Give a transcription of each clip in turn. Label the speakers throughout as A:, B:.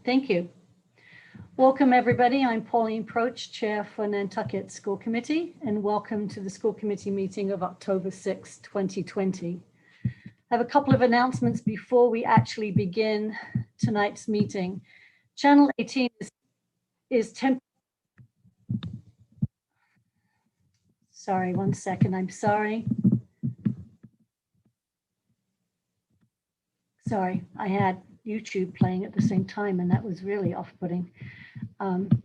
A: Thank you. Welcome, everybody. I'm Pauline Proch, Chair for Nantucket School Committee, and welcome to the School Committee meeting of October 6, 2020. I have a couple of announcements before we actually begin tonight's meeting. Channel 18 is temporary. Sorry, one second, I'm sorry. Sorry, I had YouTube playing at the same time and that was really off-putting.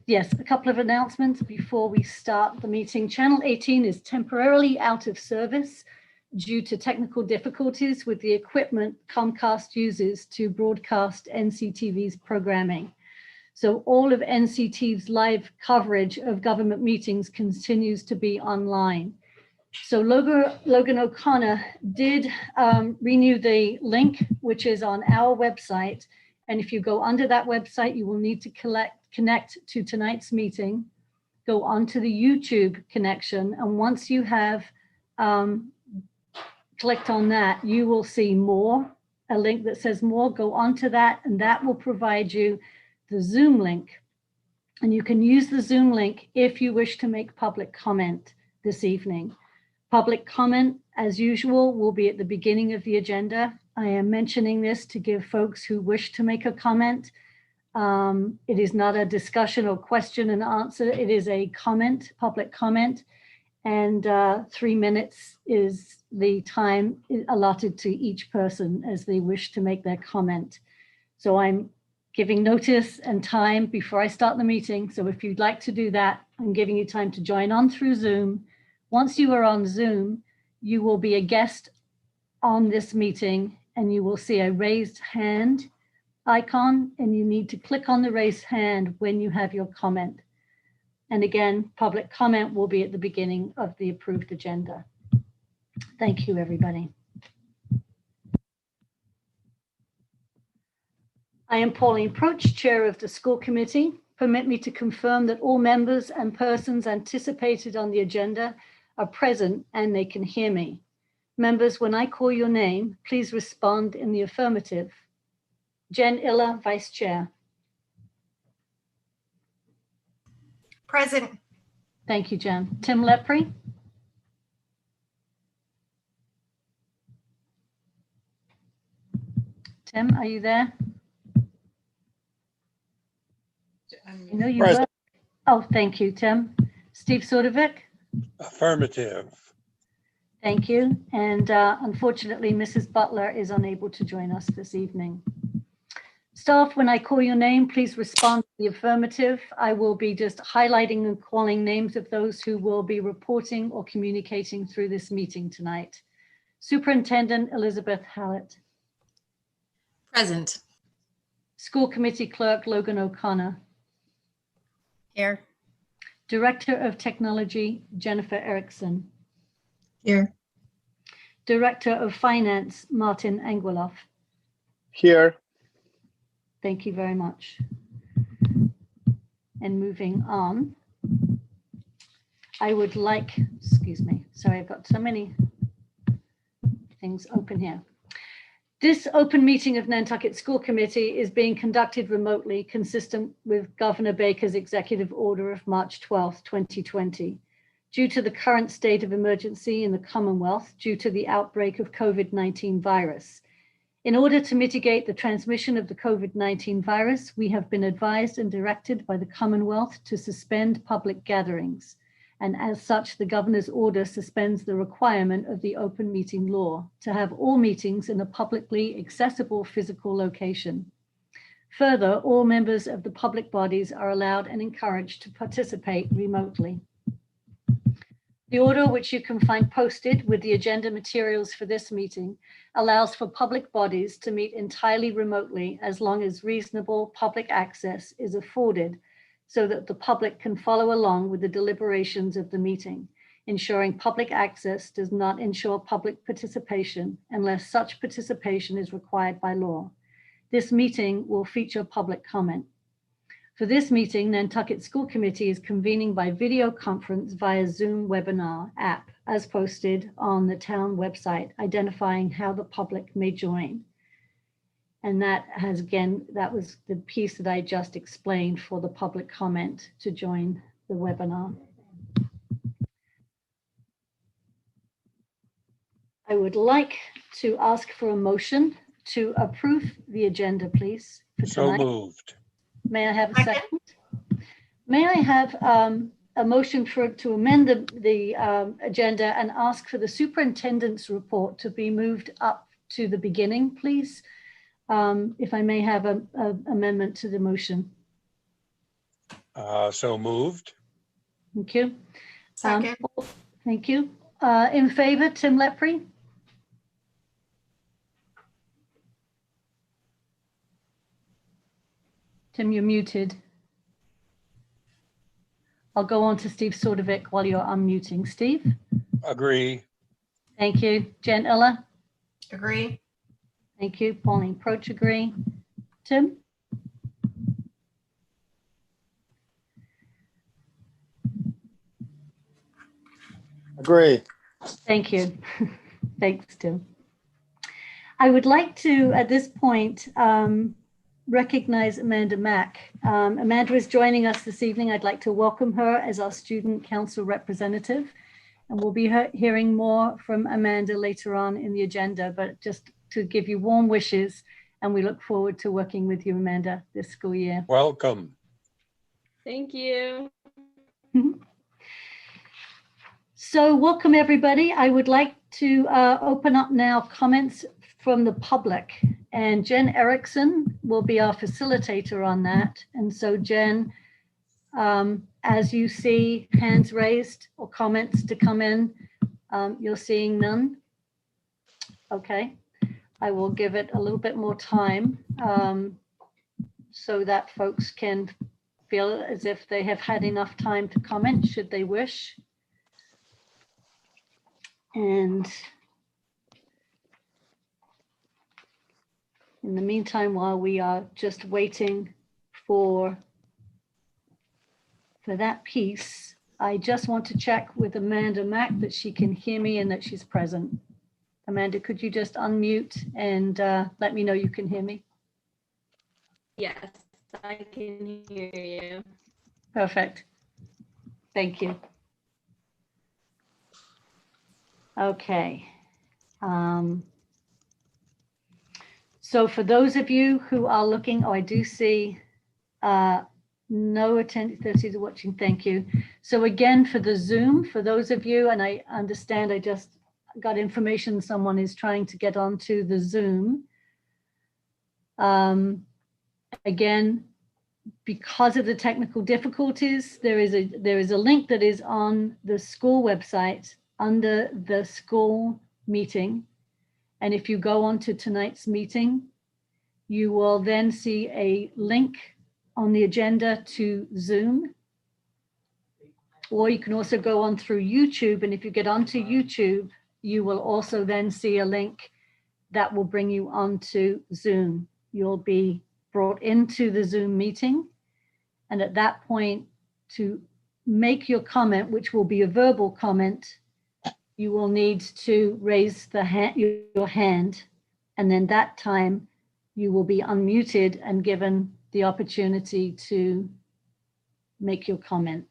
A: Yes, a couple of announcements before we start the meeting. Channel 18 is temporarily out of service due to technical difficulties with the equipment Comcast uses to broadcast NCTV's programming. So all of NCTV's live coverage of government meetings continues to be online. So Logan O'Connor did renew the link, which is on our website. And if you go under that website, you will need to connect to tonight's meeting, go onto the YouTube connection. And once you have clicked on that, you will see more, a link that says more, go onto that, and that will provide you the Zoom link. And you can use the Zoom link if you wish to make public comment this evening. Public comment, as usual, will be at the beginning of the agenda. I am mentioning this to give folks who wish to make a comment. It is not a discussion or question and answer. It is a comment, public comment, and 3 minutes is the time allotted to each person as they wish to make their comment. So I'm giving notice and time before I start the meeting. So if you'd like to do that, I'm giving you time to join on through Zoom. Once you are on Zoom, you will be a guest on this meeting and you will see a raised hand icon and you need to click on the raised hand when you have your comment. And again, public comment will be at the beginning of the approved agenda. Thank you, everybody. I am Pauline Proch, Chair of the School Committee. Permit me to confirm that all members and persons anticipated on the agenda are present and they can hear me. Members, when I call your name, please respond in the affirmative. Jen Iller, Vice Chair.
B: Present.
A: Thank you, Jen. Tim Lepre. Tim, are you there? I know you were. Oh, thank you, Tim. Steve Sotovic.
C: Affirmative.
A: Thank you. And unfortunately, Mrs. Butler is unable to join us this evening. Staff, when I call your name, please respond to the affirmative. I will be just highlighting and calling names of those who will be reporting or communicating through this meeting tonight. Superintendent Elizabeth Hallett.
B: Present.
A: School Committee Clerk Logan O'Connor.
B: Here.
A: Director of Technology Jennifer Erickson.
B: Here.
A: Director of Finance Martin Anguiloff.
D: Here.
A: Thank you very much. And moving on, I would like, excuse me, sorry, I've got so many things open here. This open meeting of Nantucket School Committee is being conducted remotely, consistent with Governor Baker's executive order of March 12, 2020. Due to the current state of emergency in the Commonwealth due to the outbreak of COVID-19 virus. In order to mitigate the transmission of the COVID-19 virus, we have been advised and directed by the Commonwealth to suspend public gatherings. And as such, the governor's order suspends the requirement of the open meeting law to have all meetings in a publicly accessible physical location. Further, all members of the public bodies are allowed and encouraged to participate remotely. The order, which you can find posted with the agenda materials for this meeting, allows for public bodies to meet entirely remotely as long as reasonable public access is afforded so that the public can follow along with the deliberations of the meeting, ensuring public access does not ensure public participation unless such participation is required by law. This meeting will feature public comment. For this meeting, Nantucket School Committee is convening by video conference via Zoom webinar app, as posted on the town website, identifying how the public may join. And that has, again, that was the piece that I just explained for the public comment to join the webinar. I would like to ask for a motion to approve the agenda, please, for
C: So
A: tonight.
C: moved.
A: May I have a second? May I have a motion to amend the agenda and ask for the superintendent's report to be moved up to the beginning, please? If I may have an amendment to the motion.
C: So moved.
A: Thank you.
B: Second.
A: Thank you. In favor, Tim Lepre? Tim, you're muted. I'll go on to Steve Sordovic while you're unmuting. Steve?
C: Agree.
A: Thank you. Jen Iller?
B: Agree.
A: Thank you. Pauline Proch, agree. Tim?
D: Agree.
A: Thank you. Thanks, Tim. I would like to, at this point, recognize Amanda Mack. Amanda is joining us this evening. I'd like to welcome her as our student council representative. And we'll be hearing more from Amanda later on in the agenda, but just to give you warm wishes, and we look forward to working with you, Amanda, this school year.
C: Welcome.
E: Thank you.
A: So welcome, everybody. I would like to open up now comments from the public, and Jen Erickson will be our facilitator on that. And so Jen, as you see hands raised or comments to come in, you're seeing none. Okay, I will give it a little bit more time so that folks can feel as if they have had enough time to comment should they wish. And in the meantime, while we are just waiting for that piece, I just want to check with Amanda Mack that she can hear me and that she's present. Amanda, could you just unmute and let me know you can hear me?
E: Yes, I can hear you.
A: Perfect. Thank you. Okay. So for those of you who are looking, I do see no attendees are watching. Thank you. So again, for the Zoom, for those of you, and I understand I just got information someone is trying to get onto the Zoom. Again, because of the technical difficulties, there is a link that is on the school website under the school meeting. And if you go on to tonight's meeting, you will then see a link on the agenda to Zoom. Or you can also go on through YouTube. And if you get onto YouTube, you will also then see a link that will bring you onto Zoom. You'll be brought into the Zoom meeting. And at that point, to make your comment, which will be a verbal comment, you will need to raise your hand. And then that time you will be unmuted and given the opportunity to make your comment.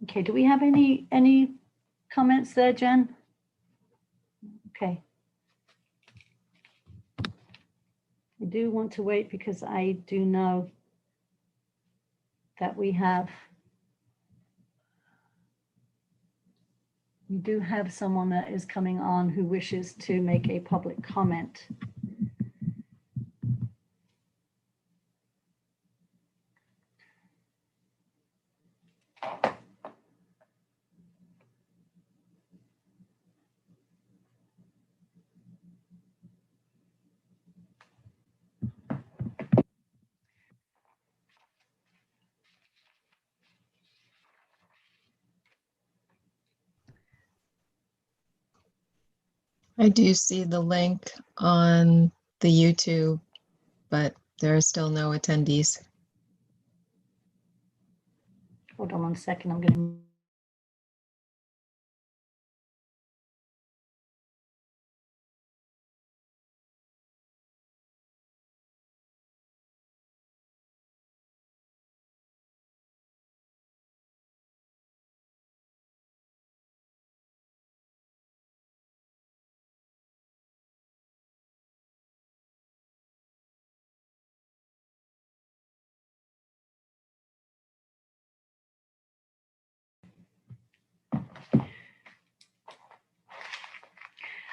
A: Okay, do we have any comments there, Jen? Okay. I do want to wait because I do know that we do have someone that is coming on who wishes to make a public comment.
F: I do see the link on the YouTube, but there are still no attendees.
A: Hold on 1 second, I'm going to.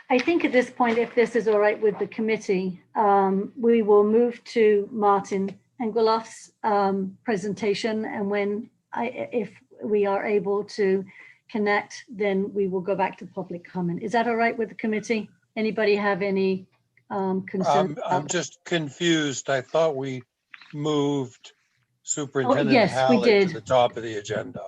A: I think at this point, if this is all right with the committee, we will move to Martin Engelhoff's presentation. And if we are able to connect, then we will go back to public comment. Is that all right with the committee? Anybody have any concerns?
C: I'm just confused. I thought we moved Superintendent
A: yes, we
C: Halley to
A: did.
C: the top of the agenda.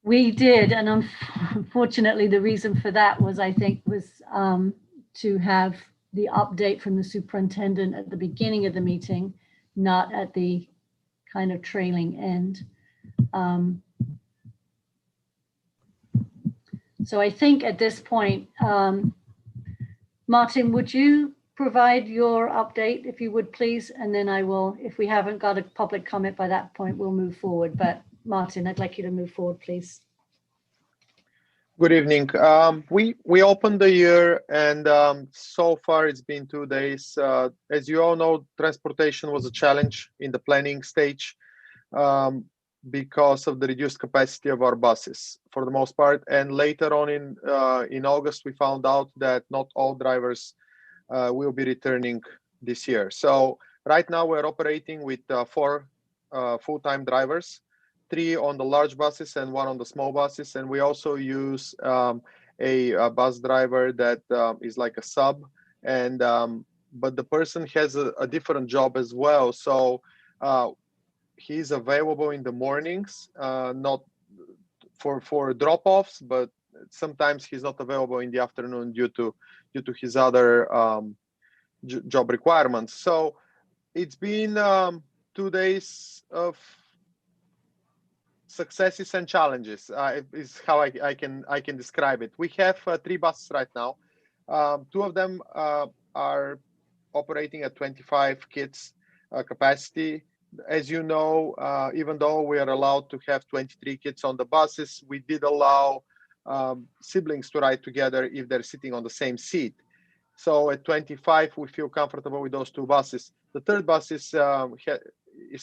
A: We did, and unfortunately, the reason for that was, I think, to have the update from the superintendent at the beginning of the meeting, not at the kind of trailing end. So I think at this point, Martin, would you provide your update, if you would, please? And then I will, if we haven't got a public comment by that point, we'll move forward. But Martin, I'd like you to move forward, please.
D: Good evening. We opened the year, and so far it's been 2 days. As you all know, transportation was a challenge in the planning stage because of the reduced capacity of our buses for the most part. And later on in August, we found out that not all drivers will be returning this year. So right now we're operating with 4 full-time drivers, 3 on the large buses and 1 on the small buses. And we also use a bus driver that is like a sub, and but the person has a different job as well. So he's available in the mornings, not for drop-offs, but sometimes he's not available in the afternoon due to his other job requirements. So it's been 2 days of successes and challenges, is how I can describe it. We have 3 buses right now. 2 of them are operating at 25 kids capacity. As you know, even though we are allowed to have 23 kids on the buses, we did allow siblings to ride together if they're sitting on the same seat. So at 25, we feel comfortable with those 2 buses. The third bus is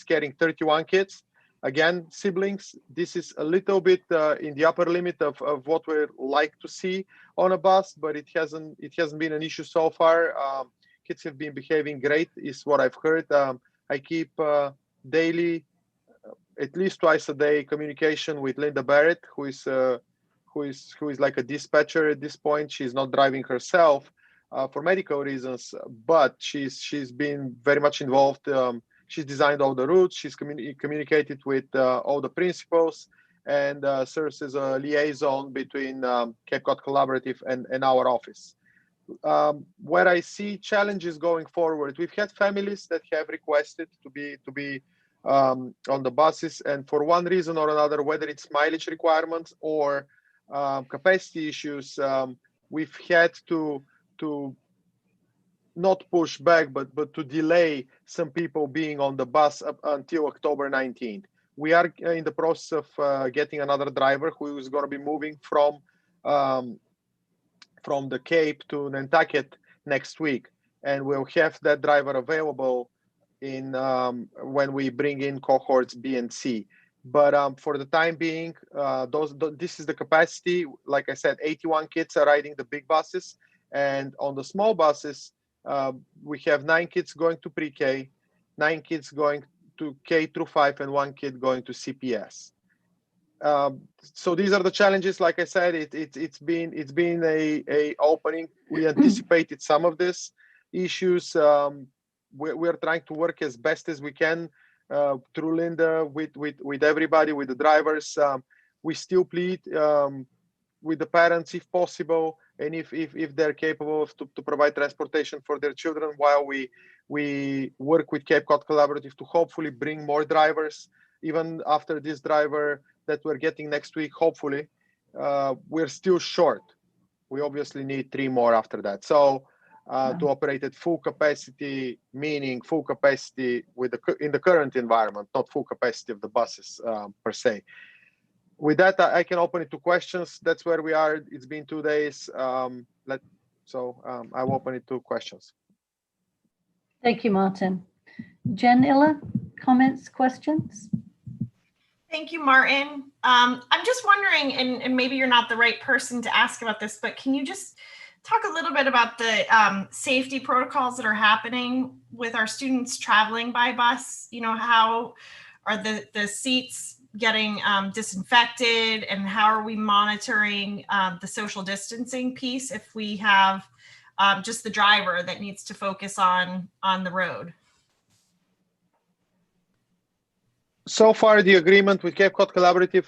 D: carrying 31 kids. Again, siblings. This is a little bit in the upper limit of what we like to see on a bus, but it hasn't been an issue so far. Kids have been behaving great, is what I've heard. I keep daily, at least twice a day, communication with Linda Barrett, who is like a dispatcher at this point. She's not driving herself for medical reasons, but she's been very much involved. She's designed all the routes. She's communicated with all the principals, and serves as a liaison between Cape Cod Collaborative and our office. Where I see challenges going forward, we've had families that have requested to be on the buses, and for one reason or another, whether it's mileage requirements or capacity issues, we've had to not push back, but to delay some people being on the bus up until October 19th. We are in the process of getting another driver who is going to be moving from the Cape to Nantucket next week, and we'll have that driver available in when we bring in cohorts B and C. But for the time being, this is the capacity. Like I said, 81 kids are riding the big buses, and on the small buses, we have 9 kids going to pre-K, 9 kids going to K through 5, and 1 kid going to CPS. So these are the challenges. Like I said, it's been a opening. We anticipated some of these issues. We're trying to work as best as we can through Linda with everybody, with the drivers. We still plead with the parents if possible, and if they're capable of to provide transportation for their children while we work with Cape Cod Collaborative to hopefully bring more drivers. Even after this driver that we're getting next week, hopefully, we're still short. We obviously need 3 more after that. So to operate at full capacity, meaning full capacity in the current environment, not full capacity of the buses per se. With that, I can open it to questions. That's where we are. It's been 2 days. I will open it to questions.
A: Thank you, Martin. Jen Iller, comments, questions?
B: Thank you, Martin. I'm just wondering, and maybe you're not the right person to ask about this, but can you just talk a little bit about the safety protocols that are happening with our students traveling by bus? You know, how are the seats getting disinfected, and how are we monitoring the social distancing piece if we have just the driver that needs to focus on the road?
D: So far, the agreement with Cape Cod Collaborative,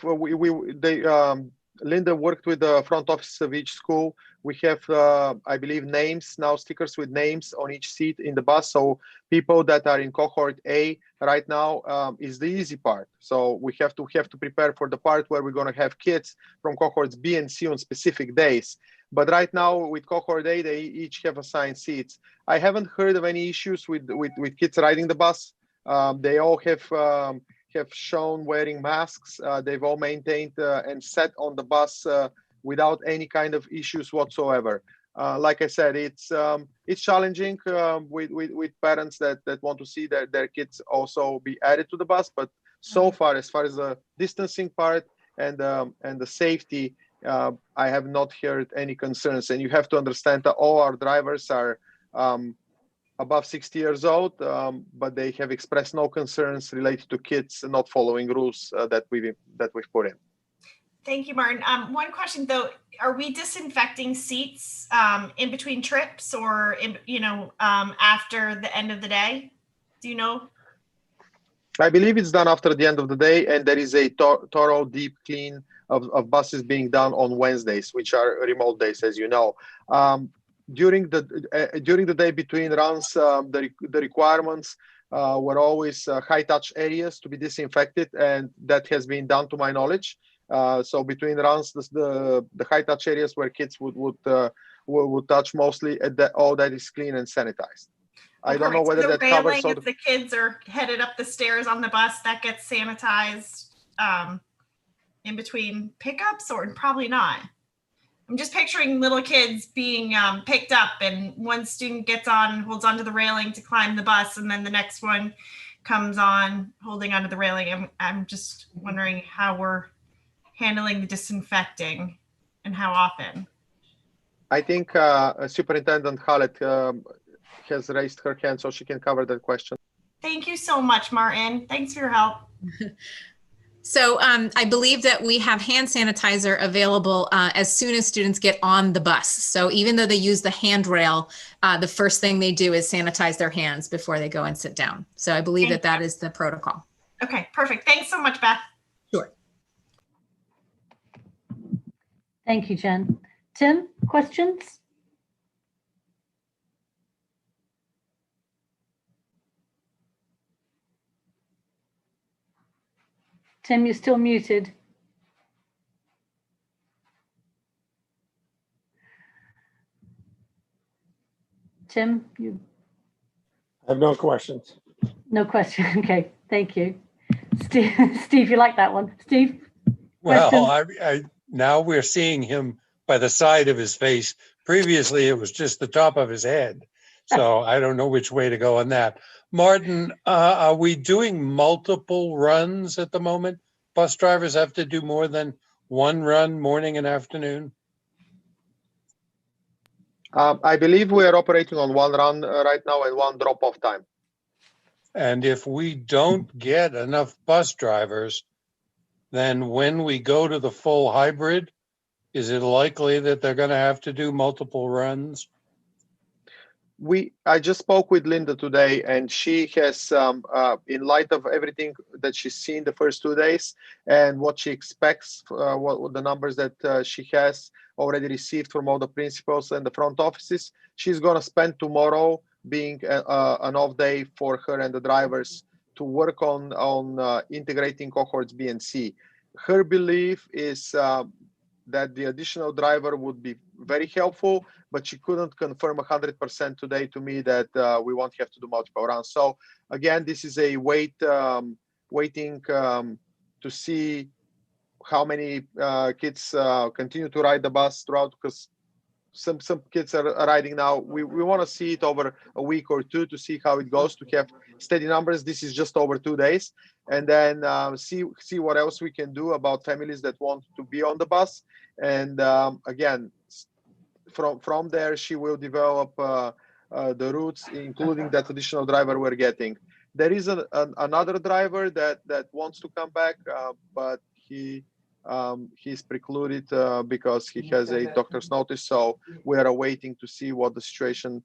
D: Linda worked with the front office of each school. We have, I believe, names now, stickers with names on each seat in the bus. So people that are in cohort A right now is the easy part. So we have to prepare for the part where we're going to have kids from cohorts B and C on specific days. But right now with cohort A, they each have assigned seats. I haven't heard of any issues with kids riding the bus. They all have shown wearing masks. They've all maintained and sat on the bus without any kind of issues whatsoever. Like I said, it's challenging with parents that want to see their kids also be added to the bus. But so far as the distancing part and the safety, I have not heard any concerns. And you have to understand that all our drivers are above 60 years old, but they have expressed no concerns related to kids not following rules that we've put in.
B: Thank you, Martin. One question though: are we disinfecting seats in between trips, or after the end of the day? Do you know?
D: I believe it's done after the end of the day, and there is a thorough deep clean of buses being done on Wednesdays, which are remote days, as you know. During the day between runs, the requirements were always high touch areas to be disinfected, and that has been done to my knowledge. So between runs, the high touch areas where kids would touch mostly, all that is clean and sanitized. I don't know whether that covers.
B: So if the kids are headed up the stairs on the bus, that gets sanitized in between pickups, or probably not. I'm just picturing little kids being picked up, and one student gets on, holds onto the railing to climb the bus, and then the next one comes on holding onto the railing. I'm just wondering how we're handling the disinfecting and how often.
D: I think Superintendent Hallett has raised her hand, so she can cover that question.
B: Thank you so much, Martin. Thanks for your help.
G: So I believe that we have hand sanitizer available as soon as students get on the bus. So even though they use the handrail, the first thing they do is sanitize their hands before they go and sit down. So I believe that is the protocol.
B: Okay, perfect. Thanks so much, Beth.
G: Sure.
A: Thank you, Jen. Tim, questions? Tim, you're still muted. Tim, you.
H: I have no questions.
A: No question. Okay, thank you. Steve, you like that one? Steve?
C: Well, now we're seeing him by the side of his face. Previously, it was just the top of his head. So I don't know which way to go on that. Martin, are we doing multiple runs at the moment? Bus drivers have to do more than one run morning and afternoon?
D: I believe we are operating on one run right now and one drop-off time.
C: And if we don't get enough bus drivers, then when we go to the full hybrid, is it likely that they're going to have to do multiple runs?
D: I just spoke with Linda today, and she has, in light of everything that she's seen the first 2 days and what she expects, what the numbers that she has already received from all the principals and the front offices, she's going to spend tomorrow being an off day for her and the drivers to work on integrating cohorts B and C. Her belief is that the additional driver would be very helpful, but she couldn't confirm 100% today to me that we won't have to do multiple rounds. So again, this is a waiting to see how many kids continue to ride the bus throughout, because some kids are riding now. We want to see it over a week or two to see how it goes, to have steady numbers. This is just over 2 days, and then see what else we can do about families that want to be on the bus. And again, from there, she will develop the routes, including that additional driver we're getting. There is another driver that wants to come back, but he's precluded because he has a doctor's notice. So we are waiting to see how the situation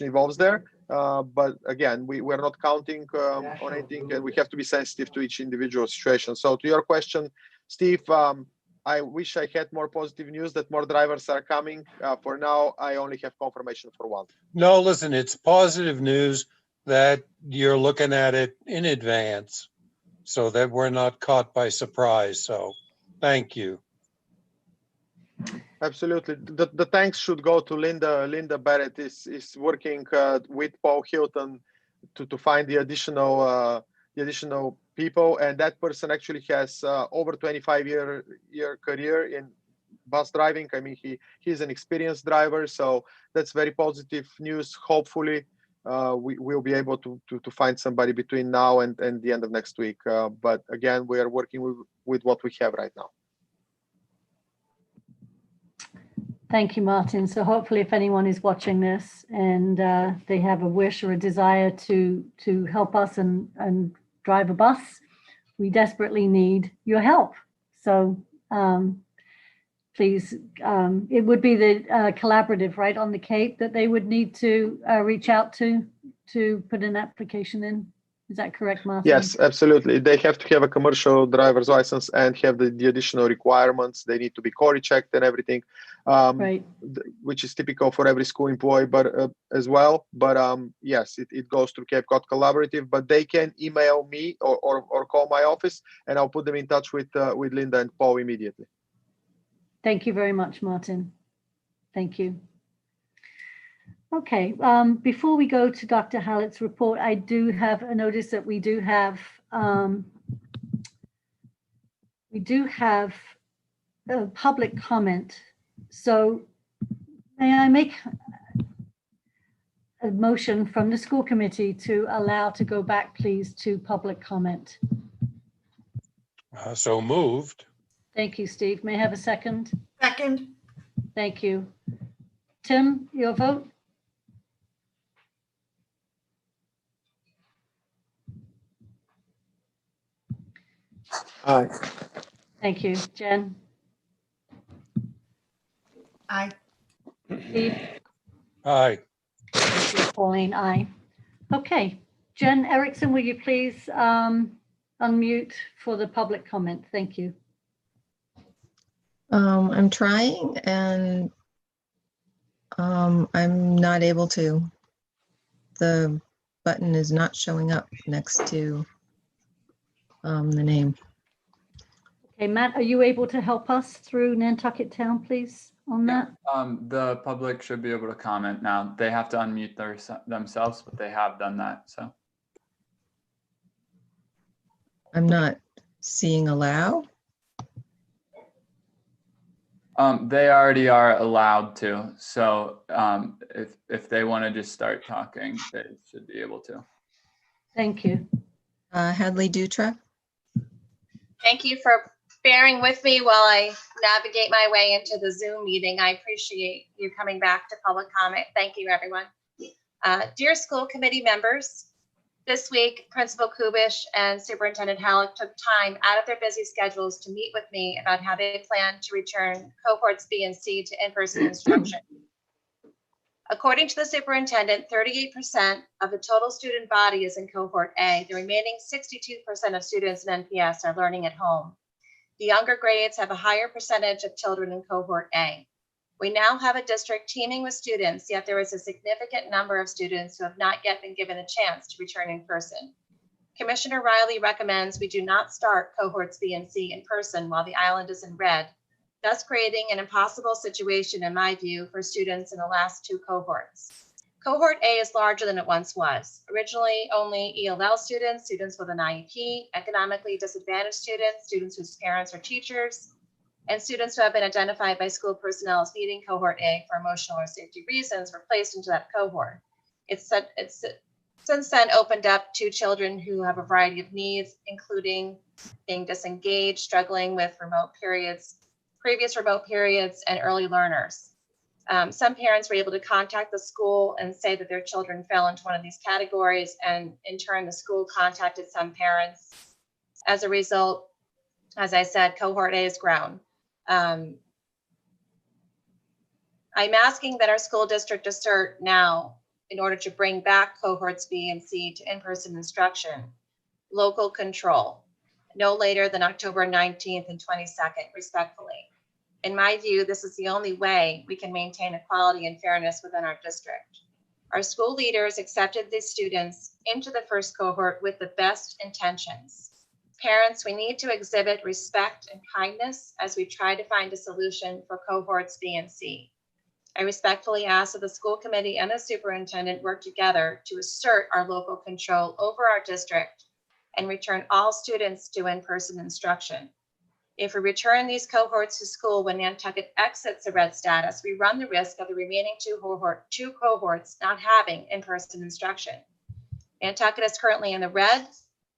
D: evolves there. But again, we're not counting on anything, and we have to be sensitive to each individual situation. So to your question, Steve, I wish I had more positive news that more drivers are coming. For now, I only have confirmation for one.
C: No, listen, it's positive news that you're looking at it in advance so that we're not caught by surprise. So thank you.
D: Absolutely. The thanks should go to Linda. Linda Barrett is working with Paul Hilton to find the additional people, and that person actually has over 25-year career in bus driving. I mean, he's an experienced driver, so that's very positive news. Hopefully, we will be able to find somebody between now and the end of next week. But again, we are working with what we have right now.
A: Thank you, Martin. So hopefully if anyone is watching this and they have a wish or a desire to help us and drive a bus, we desperately need your help. So please, it would be the collaborative, right, on the Cape that they would need to reach out to put an application in. Is that correct, Martin?
D: Yes, absolutely. They have to have a commercial driver's license and have the additional requirements. They need to be Cory checked and everything,
A: Right.
D: Which is typical for every school employee, but as well. But yes, it goes through Cape Cod Collaborative. But they can email me or call my office, and I'll put them in touch with Linda and Paul immediately.
A: Thank you very much, Martin. Thank you. Okay, before we go to Dr. Hallett's report, I do have a notice that we do have a public comment. So may I make a motion from the school committee to allow to go back, please, to public comment?
C: So moved.
A: Thank you, Steve. May I have a second?
B: Second.
A: Thank you. Tim, your vote?
H: Aye.
A: Thank you. Jen?
B: Aye.
A: Steve?
C: Aye.
A: Thank you. Pauline, aye. Okay. Jen Erickson, will you please unmute for the public comment? Thank you.
F: I'm trying, and I'm not able to. The button is not showing up next to the name.
A: Okay, Matt, are you able to help us through Nantucket Town, please, on that?
I: The public should be able to comment now. They have to unmute themselves, but they have done that. So
F: I'm not seeing allow.
I: they already are allowed to. So if they want to just start talking, they should be able to.
A: Thank you.
F: Hadley Dutra.
J: Thank you for bearing with me while I navigate my way into the Zoom meeting. I appreciate you coming back to public comment. Thank you, everyone. Dear school committee members, this week, Principal Kubish and Superintendent Halleck took time out of their busy schedules to meet with me about how they plan to return cohorts B and C to in-person instruction. According to the superintendent, 38% of the total student body is in cohort A. The remaining 62% of students in NPS are learning at home. The younger grades have a higher percentage of children in cohort A. We now have a district teeming with students, yet there is a significant number of students who have not yet been given a chance to return in person. Commissioner Riley recommends we do not start cohorts B and C in person while the island is in red, thus creating an impossible situation, in my view, for students in the last two cohorts. Cohort A is larger than it once was. Originally, only ELL students, students with an IEP, economically disadvantaged students, students whose parents are teachers, and students who have been identified by school personnel as needing cohort A for emotional or safety reasons were placed into that cohort. It's since then opened up to children who have a variety of needs, including being disengaged, struggling with previous remote periods, and early learners. Some parents were able to contact the school and say that their children fell into one of these categories, and in turn, the school contacted some parents. As a result, as I said, cohort A has grown. I'm asking that our school district assert now, in order to bring back cohorts B and C to in-person instruction, local control, no later than October 19th and 22nd, respectfully. In my view, this is the only way we can maintain equality and fairness within our district. Our school leaders accepted these students into the first cohort with the best intentions. Parents, we need to exhibit respect and kindness as we try to find a solution for cohorts B and C. I respectfully ask that the school committee and the superintendent work together to assert our local control over our district and return all students to in-person instruction. If we return these cohorts to school when Nantucket exits the red status, we run the risk of the remaining two cohorts not having in-person instruction. Nantucket is currently in the red,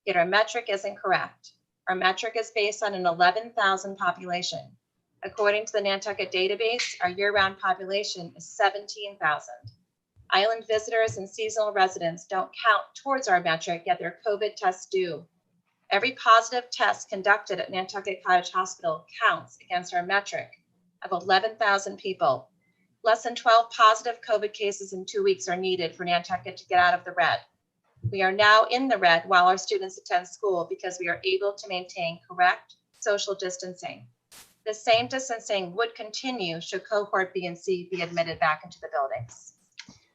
J: yet our metric is incorrect. Our metric is based on an 11,000 population. According to the Nantucket database, our year-round population is 17,000. Island visitors and seasonal residents don't count towards our metric, yet their COVID tests do. Every positive test conducted at Nantucket Cottage Hospital counts against our metric of 11,000 people. Less than 12 positive COVID cases in 2 weeks are needed for Nantucket to get out of the red. We are now in the red while our students attend school because we are able to maintain correct social distancing. The same distancing would continue should cohort B and C be admitted back into the buildings.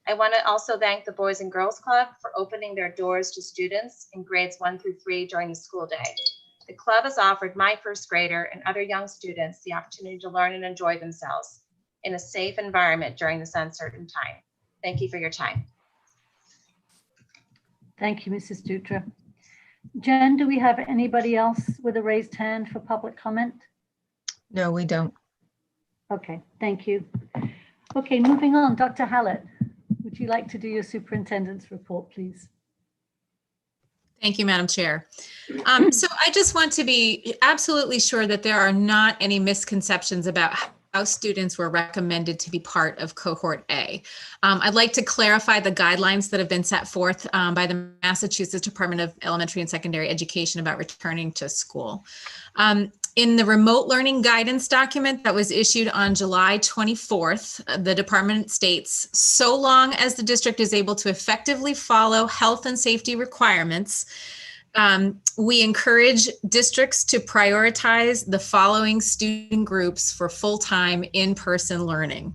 J: I want to also thank the Boys and Girls Club for opening their doors to students in grades 1 through 3 during the school day. The club has offered my first grader and other young students the opportunity to learn and enjoy themselves in a safe environment during this uncertain time. Thank you for your time.
A: Thank you, Mrs. Dutra. Jen, do we have anybody else with a raised hand for public comment?
F: No, we don't.
A: Okay, thank you. Okay, moving on. Dr. Hallett, would you like to do your superintendent's report, please?
G: Thank you, Madam Chair. So I just want to be absolutely sure that there are not any misconceptions about how students were recommended to be part of cohort A. I'd like to clarify the guidelines that have been set forth by the Massachusetts Department of Elementary and Secondary Education about returning to school. In the remote learning guidance document that was issued on July 24th, the department states, so long as the district is able to effectively follow health and safety requirements, we encourage districts to prioritize the following student groups for full-time in-person learning.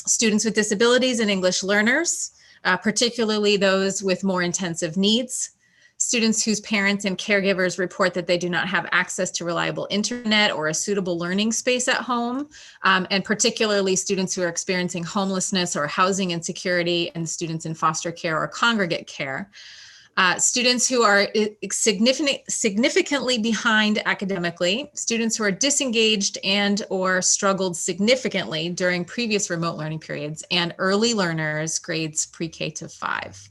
G: Students with disabilities and English learners, particularly those with more intensive needs. Students whose parents and caregivers report that they do not have access to reliable internet or a suitable learning space at home, and particularly students who are experiencing homelessness or housing insecurity, and students in foster care or congregate care. Students who are significantly behind academically, students who are disengaged and or struggled significantly during previous remote learning periods, and early learners, grades pre-K to 5.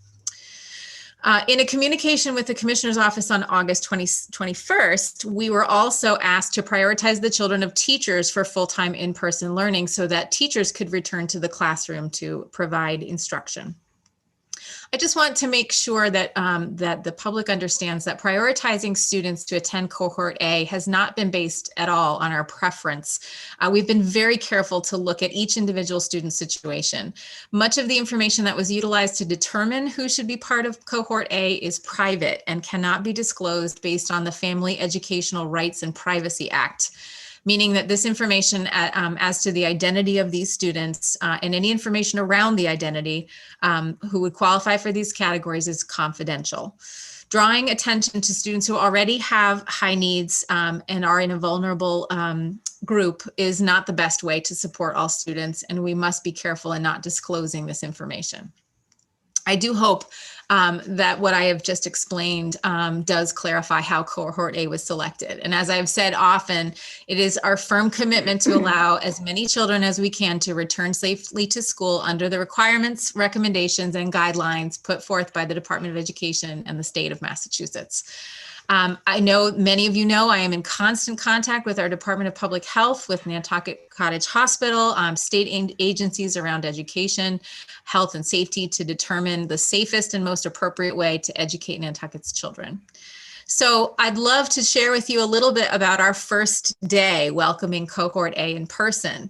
G: In a communication with the Commissioner's Office on August 21st, we were also asked to prioritize the children of teachers for full-time in-person learning so that teachers could return to the classroom to provide instruction. I just want to make sure that that the public understands that prioritizing students to attend cohort A has not been based at all on our preference. We've been very careful to look at each individual student situation. Much of the information that was utilized to determine who should be part of cohort A is private and cannot be disclosed based on the Family Educational Rights and Privacy Act, meaning that this information as to the identity of these students and any information around the identity who would qualify for these categories is confidential. Drawing attention to students who already have high needs and are in a vulnerable group is not the best way to support all students, and we must be careful in not disclosing this information. I do hope that what I have just explained does clarify how cohort A was selected. And as I've said often, it is our firm commitment to allow as many children as we can to return safely to school under the requirements, recommendations, and guidelines put forth by the Department of Education and the state of Massachusetts. I know many of you know I am in constant contact with our Department of Public Health, with Nantucket Cottage Hospital, state agencies around education, health, and safety to determine the safest and most appropriate way to educate Nantucket's children. So I'd love to share with you a little bit about our first day welcoming cohort A in person.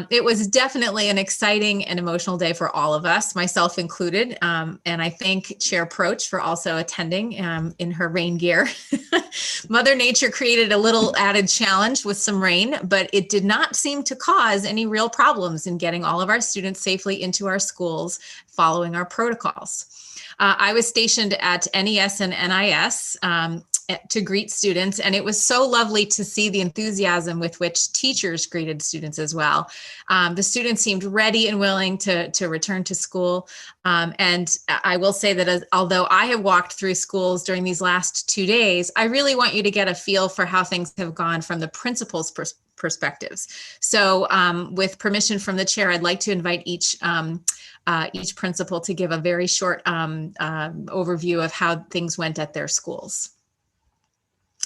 G: It was definitely an exciting and emotional day for all of us, myself included. And I thank Chair Proch for also attending in her rain gear. Mother Nature created a little added challenge with some rain, but it did not seem to cause any real problems in getting all of our students safely into our schools following our protocols. I was stationed at NES and NIS to greet students, and it was so lovely to see the enthusiasm with which teachers greeted students as well. The students seemed ready and willing to return to school. And I will say that although I have walked through schools during these last 2 days, I really want you to get a feel for how things have gone from the principal's perspectives. So with permission from the chair, I'd like to invite each principal to give a very short overview of how things went at their schools.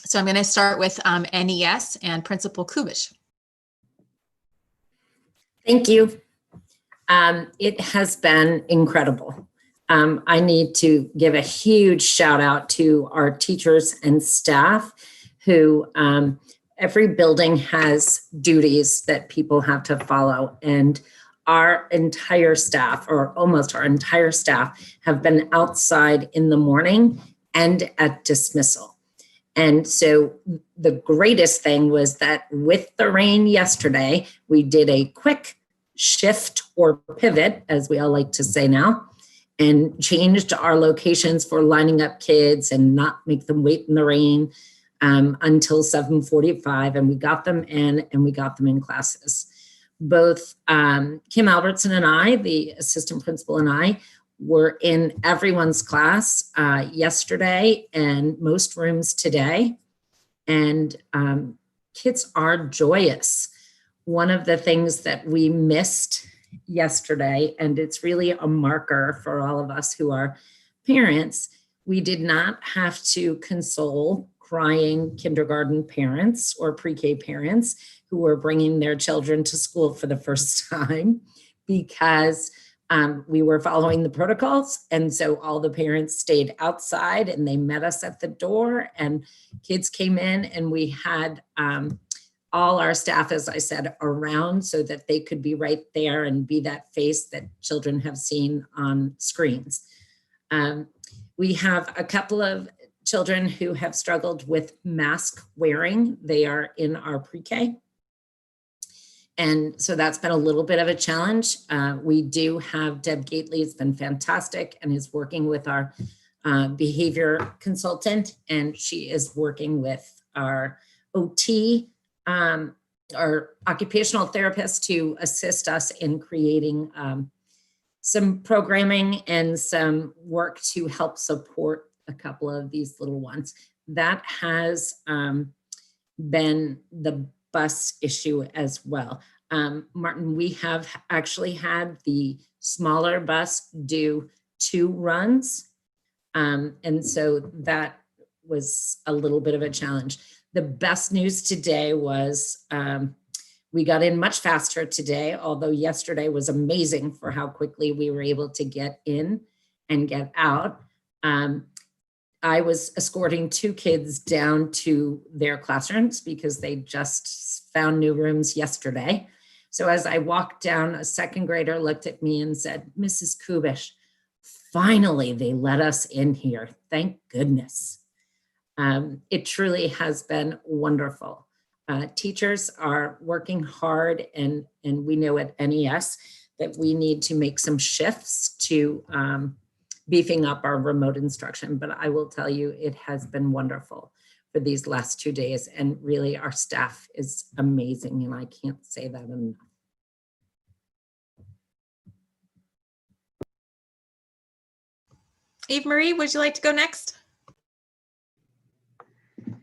G: So I'm going to start with NES and Principal Kubish.
K: Thank you. It has been incredible. I need to give a huge shout out to our teachers and staff who every building has duties that people have to follow, and our entire staff, or almost our entire staff, have been outside in the morning and at dismissal. And so the greatest thing was that with the rain yesterday, we did a quick shift or pivot, as we all like to say now, and changed our locations for lining up kids and not make them wait in the rain until 7:45. And we got them in, and we got them in classes. Both Kim Albertson and I, the assistant principal, and I were in everyone's class yesterday and most rooms today. And kids are joyous. One of the things that we missed yesterday, and it's really a marker for all of us who are parents, we did not have to console crying kindergarten parents or pre-K parents who were bringing their children to school for the first time, because we were following the protocols. And so all the parents stayed outside and they met us at the door, and kids came in, and we had all our staff, as I said, around so that they could be right there and be that face that children have seen on screens. We have a couple of children who have struggled with mask wearing. They are in our pre-K. And so that's been a little bit of a challenge. We do have Deb Gately, has been fantastic and is working with our behavior consultant, and she is working with our OT, our occupational therapist, to assist us in creating some programming and some work to help support a couple of these little ones. That has been the bus issue as well. Martin, we have actually had the smaller bus do 2 runs. And so that was a little bit of a challenge. The best news today was we got in much faster today, although yesterday was amazing for how quickly we were able to get in. and get out. I was escorting 2 kids down to their classrooms because they just found new rooms yesterday. So as I walked down, a 2nd grader looked at me and said, "Mrs. Kubish, finally they let us in here. Thank goodness." It truly has been wonderful. Teachers are working hard, and we know at NES that we need to make some shifts to beefing up our remote instruction. But I will tell you, it has been wonderful for these last 2 days. And really, our staff is amazing, and I can't say that enough.
G: Eve Marie, would you like to go next?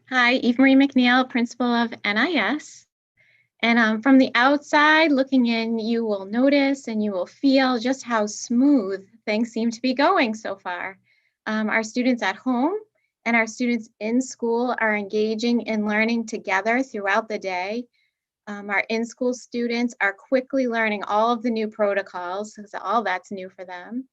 L: Hi, Eve Marie Mcneill, principal of NIS. And from the outside looking in, you will notice and you will feel just how smooth things seem to be going so far. Our students at home and our students in school are engaging in learning together throughout the day. Our in-school students are quickly learning all of the new protocols, because all that's new for them.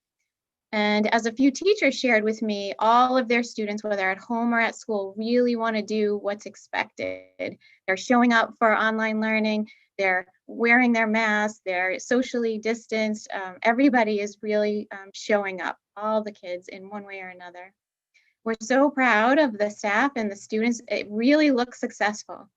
L: And as a few teachers shared with me, all of their students, whether at home or at school, really want to do what's expected. They're showing up for online learning, they're wearing their masks, they're socially distanced. Everybody is really showing up, all the kids in one way or another. We're so proud of the staff and the students. It really looks successful.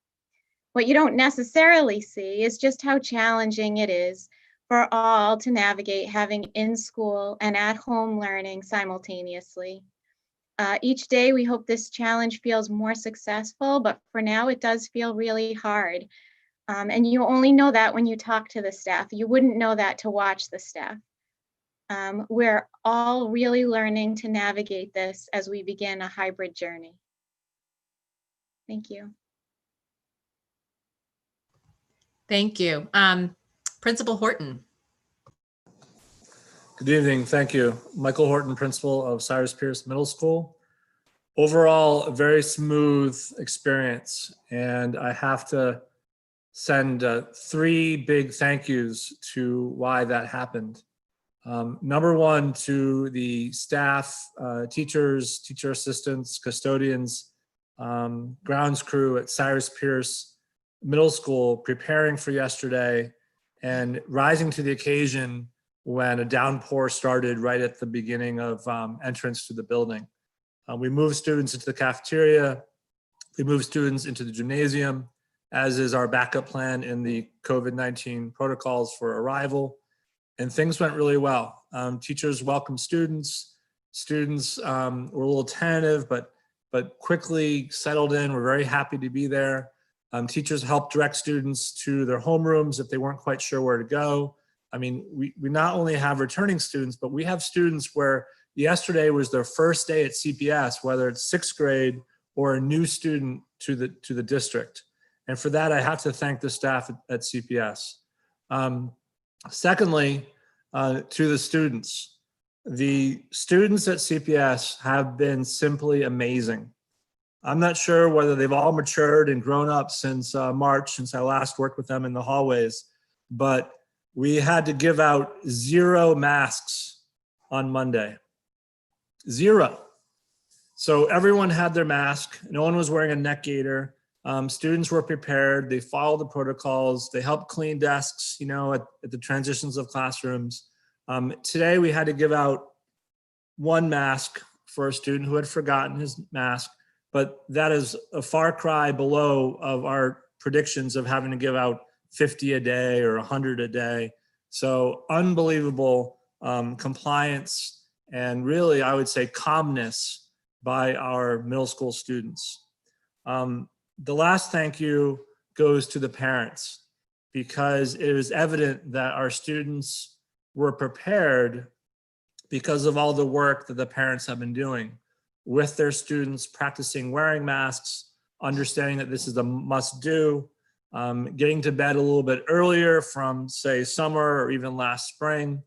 L: What you don't necessarily see is just how challenging it is for all to navigate having in-school and at-home learning simultaneously. Each day, we hope this challenge feels more successful, but for now, it does feel really hard. And you only know that when you talk to the staff. You wouldn't know that to watch the staff. We're all really learning to navigate this as we begin a hybrid journey. Thank you.
G: Thank you. Principal Horton.
M: Good evening. Thank you. Michael Horton, principal of Cyrus Pierce Middle School. Overall, a very smooth experience. And I have to send 3 big thank yous to why that happened. Number 1, to the staff, teachers, teacher assistants, custodians, grounds crew at Cyrus Pierce Middle School, preparing for yesterday and rising to the occasion when a downpour started right at the beginning of entrance to the building. We moved students into the cafeteria, we moved students into the gymnasium, as is our backup plan in the COVID-19 protocols for arrival, and things went really well. Teachers welcomed students. Students were a little tentative, but quickly settled in. We're very happy to be there. Teachers helped direct students to their homerooms if they weren't quite sure where to go. I mean, we not only have returning students, but we have students where yesterday was their first day at CPS, whether it's 6th grade or a new student to the district. And for that, I have to thank the staff at CPS. Secondly, to the students. The students at CPS have been simply amazing. I'm not sure whether they've all matured and grown up since March, since I last worked with them in the hallways, but we had to give out 0 masks on Monday. 0. So everyone had their mask. No one was wearing a neck gaiter. Students were prepared. They followed the protocols. They helped clean desks, at the transitions of classrooms. Today we had to give out 1 mask for a student who had forgotten his mask, but that is a far cry below of our predictions of having to give out 50 a day or 100 a day. So unbelievable compliance and really, I would say, calmness by our middle school students. The last thank you goes to the parents, because it was evident that our students were prepared because of all the work that the parents have been doing with their students, practicing wearing masks, understanding that this is a must do, getting to bed a little bit earlier from, say, summer or even last spring.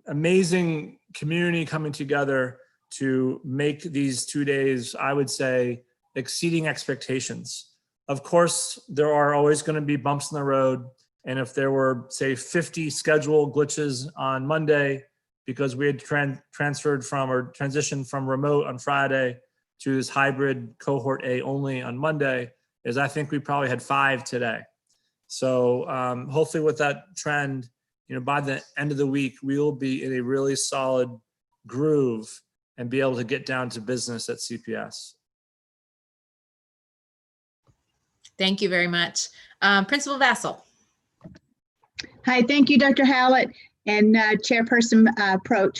M: Amazing community coming together to make these 2 days, I would say, exceeding expectations. Of course, there are always going to be bumps in the road. And if there were, say, 50 schedule glitches on Monday because we had transferred from or transitioned from remote on Friday to this hybrid cohort A only on Monday, is I think we probably had 5 today. So hopefully with that trend, by the end of the week, we will be in a really solid groove and be able to get down to business at CPS.
G: Thank you very much. Principal Vassal.
N: Hi, thank you, Dr. Hallett and Chairperson Proch.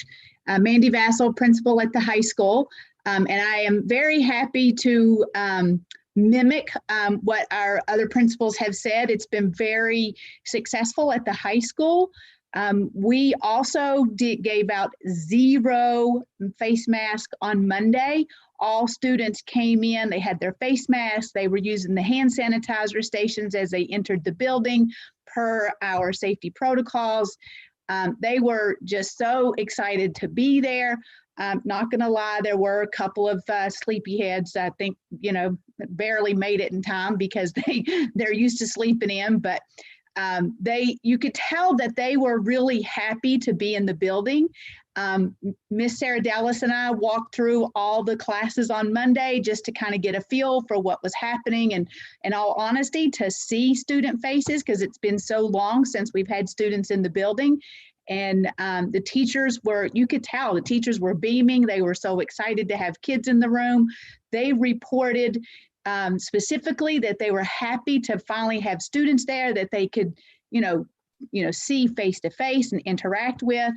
N: Mandy Vassal, principal at the high school. And I am very happy to mimic what our other principals have said. It's been very successful at the high school. We also gave out 0 face mask on Monday. All students came in, they had their face masks, they were using the hand sanitizer stations as they entered the building per our safety protocols. They were just so excited to be there. Not gonna lie, there were a couple of sleepyheads, I think, barely made it in time because they're used to sleeping in, but you could tell that they were really happy to be in the building. Miss Sarah Dallas and I walked through all the classes on Monday just to kind of get a feel for what was happening, and in all honesty, to see student faces, because it's been so long since we've had students in the building. And the teachers you could tell the teachers were beaming. They were so excited to have kids in the room. They reported specifically that they were happy to finally have students there that they could, see face to face and interact with.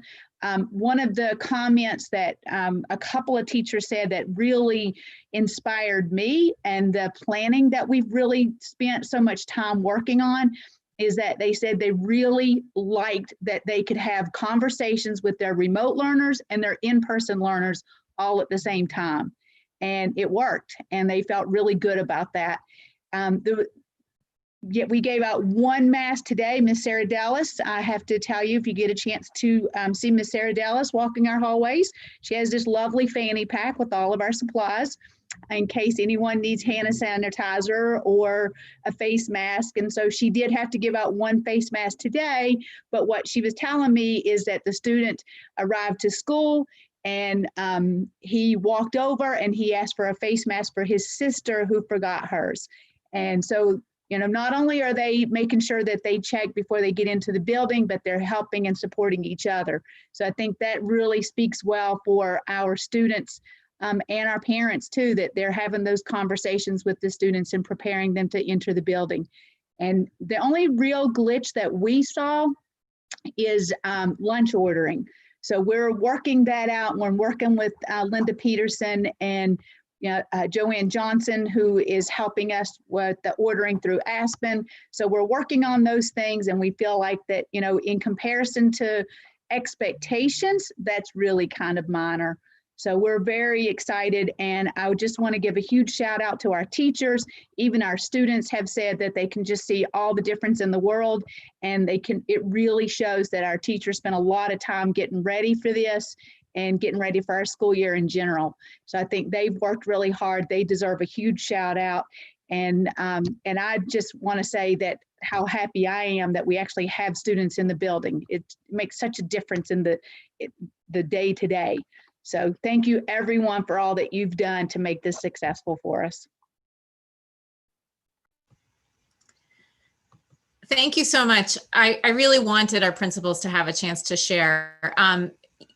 N: One of the comments that a couple of teachers said that really inspired me, and the planning that we've really spent so much time working on, is that they said they really liked that they could have conversations with their remote learners and their in-person learners all at the same time. And it worked, and they felt really good about that. We gave out 1 mask today, Miss Sarah Dallas. I have to tell you, if you get a chance to see Miss Sarah Dallas walking our hallways, she has this lovely fanny pack with all of our supplies in case anyone needs hand sanitizer or a face mask. And so she did have to give out 1 face mask today, but what she was telling me is that the student arrived to school and he walked over and he asked for a face mask for his sister who forgot hers. And so, not only are they making sure that they check before they get into the building, but they're helping and supporting each other. So I think that really speaks well for our students and our parents too, that they're having those conversations with the students and preparing them to enter the building. And the only real glitch that we saw is lunch ordering. So we're working that out, and we're working with Linda Peterson and Joanne Johnson, who is helping us with the ordering through Aspen. So we're working on those things, and we feel like that, in comparison to expectations, that's really kind of minor. So we're very excited, and I would just want to give a huge shout out to our teachers. Even our students have said that they can just see all the difference in the world, and it really shows that our teachers spent a lot of time getting ready for this and getting ready for our school year in general. So I think they've worked really hard. They deserve a huge shout out. And I just want to say that how happy I am that we actually have students in the building. It makes such a difference in the day to day. So thank you everyone for all that you've done to make this successful for us.
G: Thank you so much. I really wanted our principals to have a chance to share.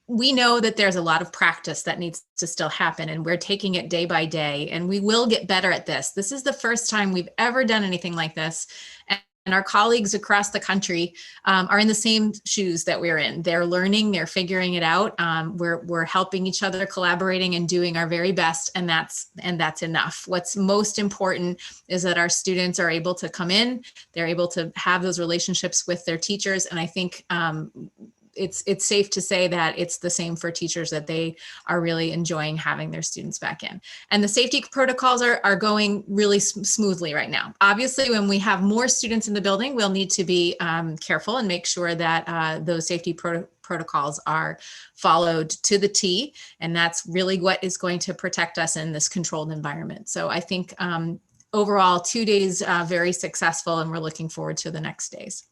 G: We know that there's a lot of practice that needs to still happen, and we're taking it day by day, and we will get better at this. This is the first time we've ever done anything like this. And our colleagues across the country are in the same shoes that we're in. They're learning, they're figuring it out. We're helping each other, collaborating and doing our very best, and that's enough. What's most important is that our students are able to come in, they're able to have those relationships with their teachers, and I think it's safe to say that it's the same for teachers, that they are really enjoying having their students back in. And the safety protocols are going really smoothly right now. Obviously, when we have more students in the building, we'll need to be careful and make sure that those safety protocols are followed to the T. And that's really what is going to protect us in this controlled environment. So I think overall, 2 days very successful, and we're looking forward to the next days.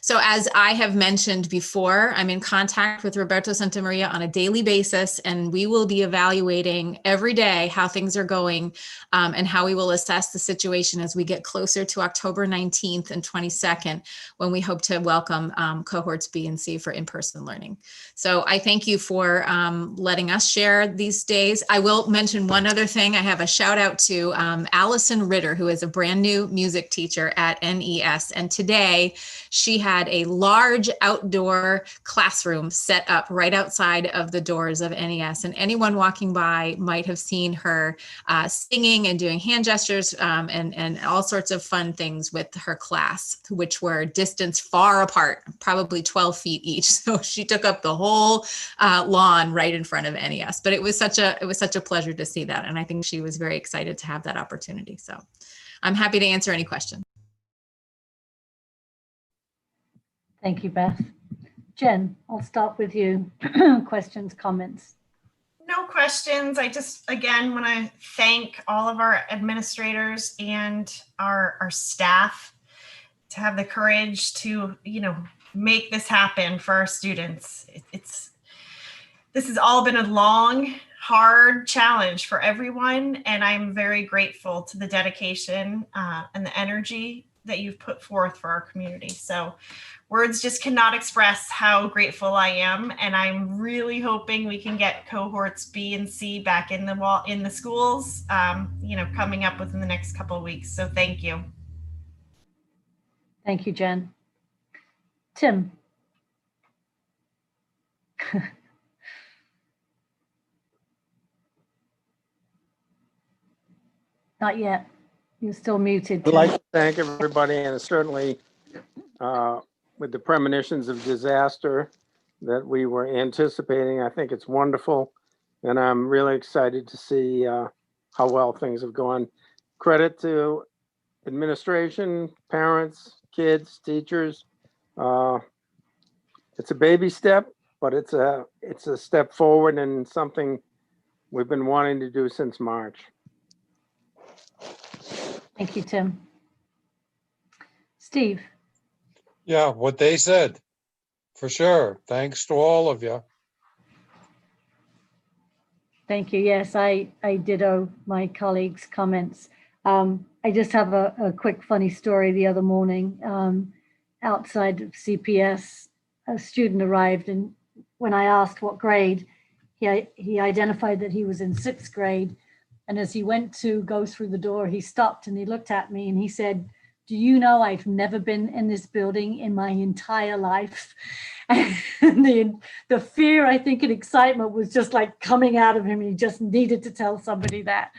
G: So as I have mentioned before, I'm in contact with Roberto Santamaria on a daily basis, and we will be evaluating every day how things are going and how we will assess the situation as we get closer to October 19th and 22nd, when we hope to welcome cohorts B and C for in-person learning. So I thank you for letting us share these days. I will mention one other thing. I have a shout out to Alison Ritter, who is a brand new music teacher at NES. And today she had a large outdoor classroom set up right outside of the doors of NES. And anyone walking by might have seen her singing and doing hand gestures and all sorts of fun things with her class, which were distanced far apart, probably 12 feet each. So she took up the whole lawn right in front of NES. But it was such a pleasure to see that. And I think she was very excited to have that opportunity. So I'm happy to answer any questions.
A: Thank you, Beth. Jen, I'll start with you. Questions, comments?
B: No questions. I just, again, want to thank all of our administrators and our staff to have the courage to, make this happen for our students. This has all been a long, hard challenge for everyone, and I'm very grateful to the dedication and the energy that you've put forth for our community. So words just cannot express how grateful I am, and I'm really hoping we can get cohorts B and C back in the schools, coming up within the next couple of weeks. So thank you.
A: Thank you, Jen. Tim. Not yet. You're still muted.
H: I'd like to thank everybody, and certainly with the premonitions of disaster that we were anticipating, I think it's wonderful. And I'm really excited to see how well things have gone. Credit to administration, parents, kids, teachers. It's a baby step, but it's a step forward and something we've been wanting to do since March.
A: Thank you, Tim. Steve.
C: Yeah, what they said, for sure. Thanks to all of you.
A: Thank you. Yes, I ditto my colleagues' comments. I just have a quick funny story. The other morning, outside of CPS, a student arrived, and when I asked what grade, he identified that he was in 6th grade. And as he went to go through the door, he stopped and he looked at me and he said, "Do you know I've never been in this building in my entire life?" And the fear, I think, and excitement was just like coming out of him. He just needed to tell somebody that.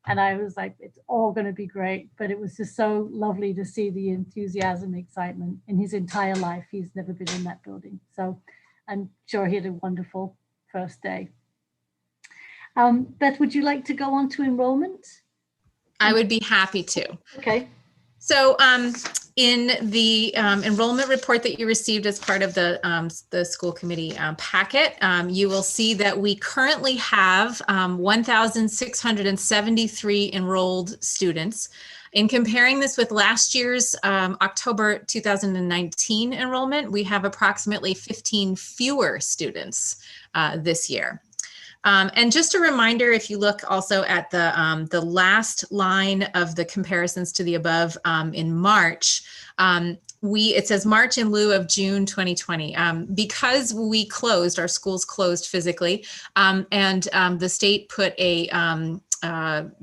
A: And I was like, it's all going to be great. But it was just so lovely to see the enthusiasm, excitement in his entire life. He's never been in that building. So I'm sure he had a wonderful first day. Beth, would you like to go on to enrollment?
G: I would be happy to.
A: Okay.
G: So in the enrollment report that you received as part of the school committee packet, you will see that we currently have 1,673 enrolled students. In comparing this with last year's October 2019 enrollment, we have approximately 15 fewer students this year. And just a reminder, if you look also at the last line of the comparisons to the above in March, it says March in lieu of June 2020. Because we closed, our schools closed physically, and the state put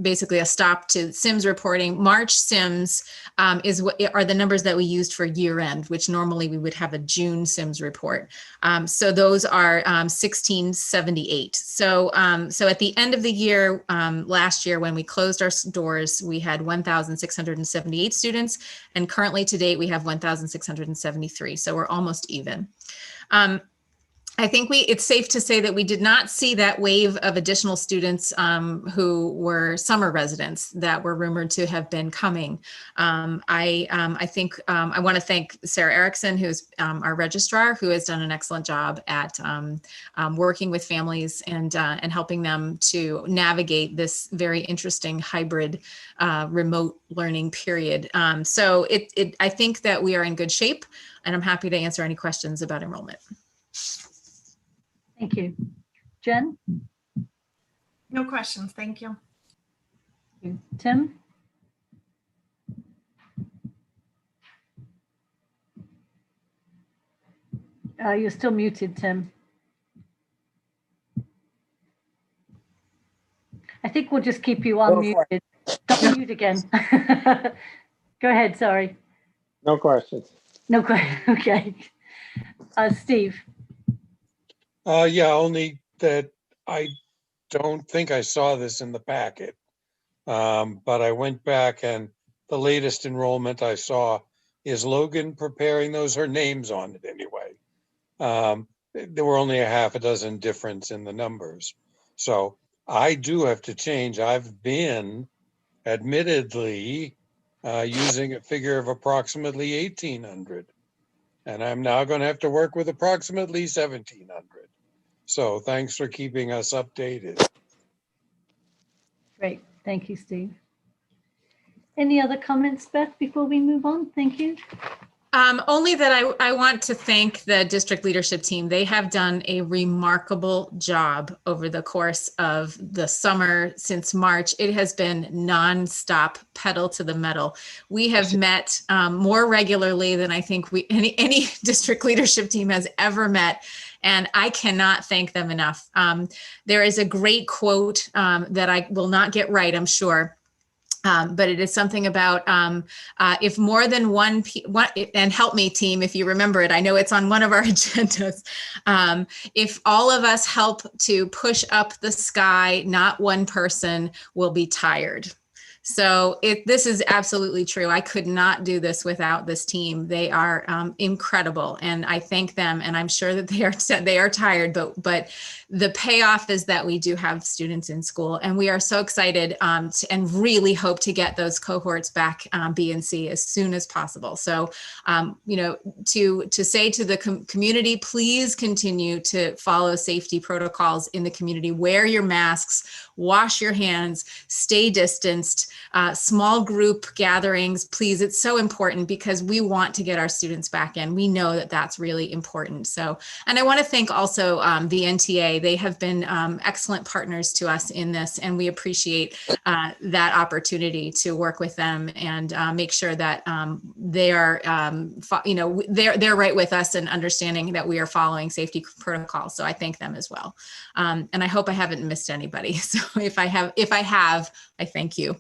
G: basically a stop to SIMS reporting. March SIMS are the numbers that we used for year end, which normally we would have a June SIMS report. So those are 1678. So at the end of the year, last year when we closed our doors, we had 1,678 students, and currently to date we have 1,673. So we're almost even. I think it's safe to say that we did not see that wave of additional students who were summer residents that were rumored to have been coming. I think I want to thank Sarah Erickson, who's our registrar, who has done an excellent job at working with families and helping them to navigate this very interesting hybrid remote learning period. So I think that we are in good shape, and I'm happy to answer any questions about enrollment.
A: Thank you. Jen?
B: No questions. Thank you.
A: Tim? You're still muted, Tim. I think we'll just keep you unmuted. Don't mute again. Go ahead, sorry.
H: No questions.
A: No question, okay. Steve?
C: Yeah, only that I don't think I saw this in the packet. But I went back and the latest enrollment I saw is Logan preparing those, her name's on it anyway. There were only a half a dozen difference in the numbers. So I do have to change. I've been admittedly using a figure of approximately 1,800. And I'm now going to have to work with approximately 1,700. So thanks for keeping us updated.
A: Great, thank you, Steve. Any other comments, Beth, before we move on? Thank you.
G: Only that I want to thank the district leadership team. They have done a remarkable job over the course of the summer since March. It has been nonstop, pedal to the metal. We have met more regularly than I think any district leadership team has ever met. And I cannot thank them enough. There is a great quote that I will not get right, I'm sure. But it is something about if more than one, and help me team, if you remember it, I know it's on one of our agendas. If all of us help to push up the sky, not one person will be tired. So this is absolutely true. I could not do this without this team. They are incredible, and I thank them. And I'm sure that they are tired, but the payoff is that we do have students in school, and we are so excited and really hope to get those cohorts back B and C as soon as possible. So, to say to the community, please continue to follow safety protocols in the community. Wear your masks, wash your hands, stay distanced. Small group gatherings, please. It's so important because we want to get our students back in. We know that that's really important. So, and I want to thank also the NTA. They have been excellent partners to us in this, and we appreciate that opportunity to work with them and make sure that they are, they're right with us and understanding that we are following safety protocols. So I thank them as well. And I hope I haven't missed anybody. So if I have, I thank you.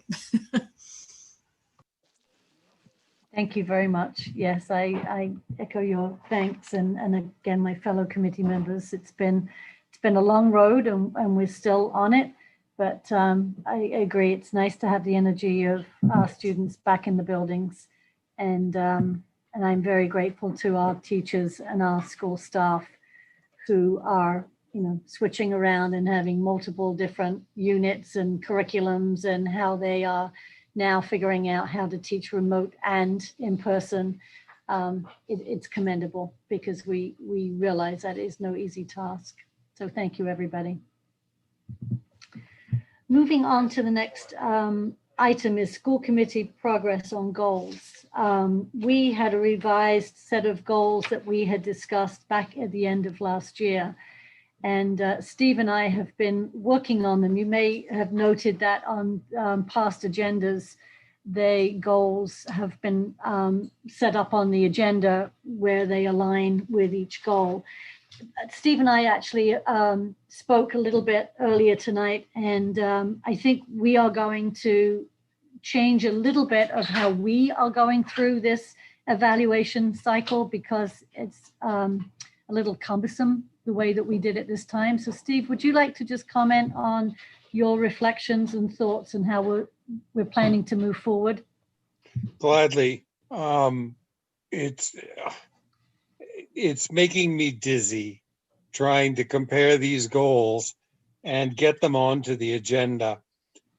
A: Thank you very much. Yes, I echo your thanks, and again, my fellow committee members. It's been a long road, and we're still on it. But I agree, it's nice to have the energy of our students back in the buildings, and I'm very grateful to our teachers and our school staff who are switching around and having multiple different units and curriculums, and how they are now figuring out how to teach remote and in person. It's commendable because we realize that is no easy task. So thank you, everybody. Moving on to the next item is school committee progress on goals. We had a revised set of goals that we had discussed back at the end of last year. And Steve and I have been working on them. You may have noted that on past agendas, the goals have been set up on the agenda where they align with each goal. Steve and I actually spoke a little bit earlier tonight, and I think we are going to change a little bit of how we are going through this evaluation cycle because it's a little cumbersome the way that we did it this time. So Steve, would you like to just comment on your reflections and thoughts and how we're planning to move forward?
C: Gladly. It's making me dizzy trying to compare these goals and get them onto the agenda.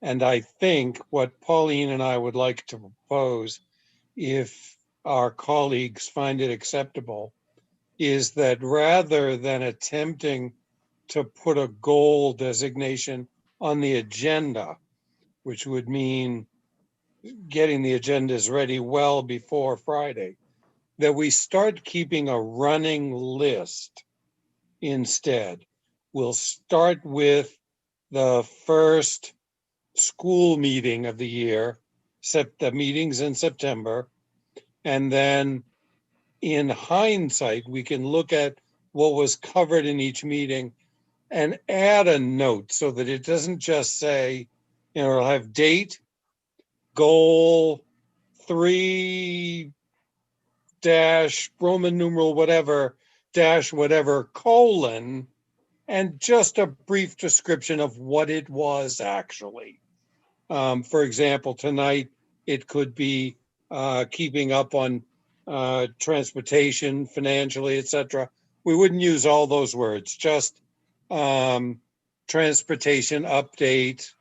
C: And I think what Pauline and I would like to propose, if our colleagues find it acceptable, is that rather than attempting to put a goal designation on the agenda, which would mean getting the agendas ready well before Friday, that we start keeping a running list instead. We'll start with the first school meeting of the year, set the meetings in September, and then in hindsight, we can look at what was covered in each meeting and add a note so that it doesn't just say, you know, it'll have date, goal 3 dash Roman numeral whatever dash whatever colon, and just a brief description of what it was actually. For example, tonight it could be keeping up on transportation, financially, etc. We wouldn't use all those words, just transportation update,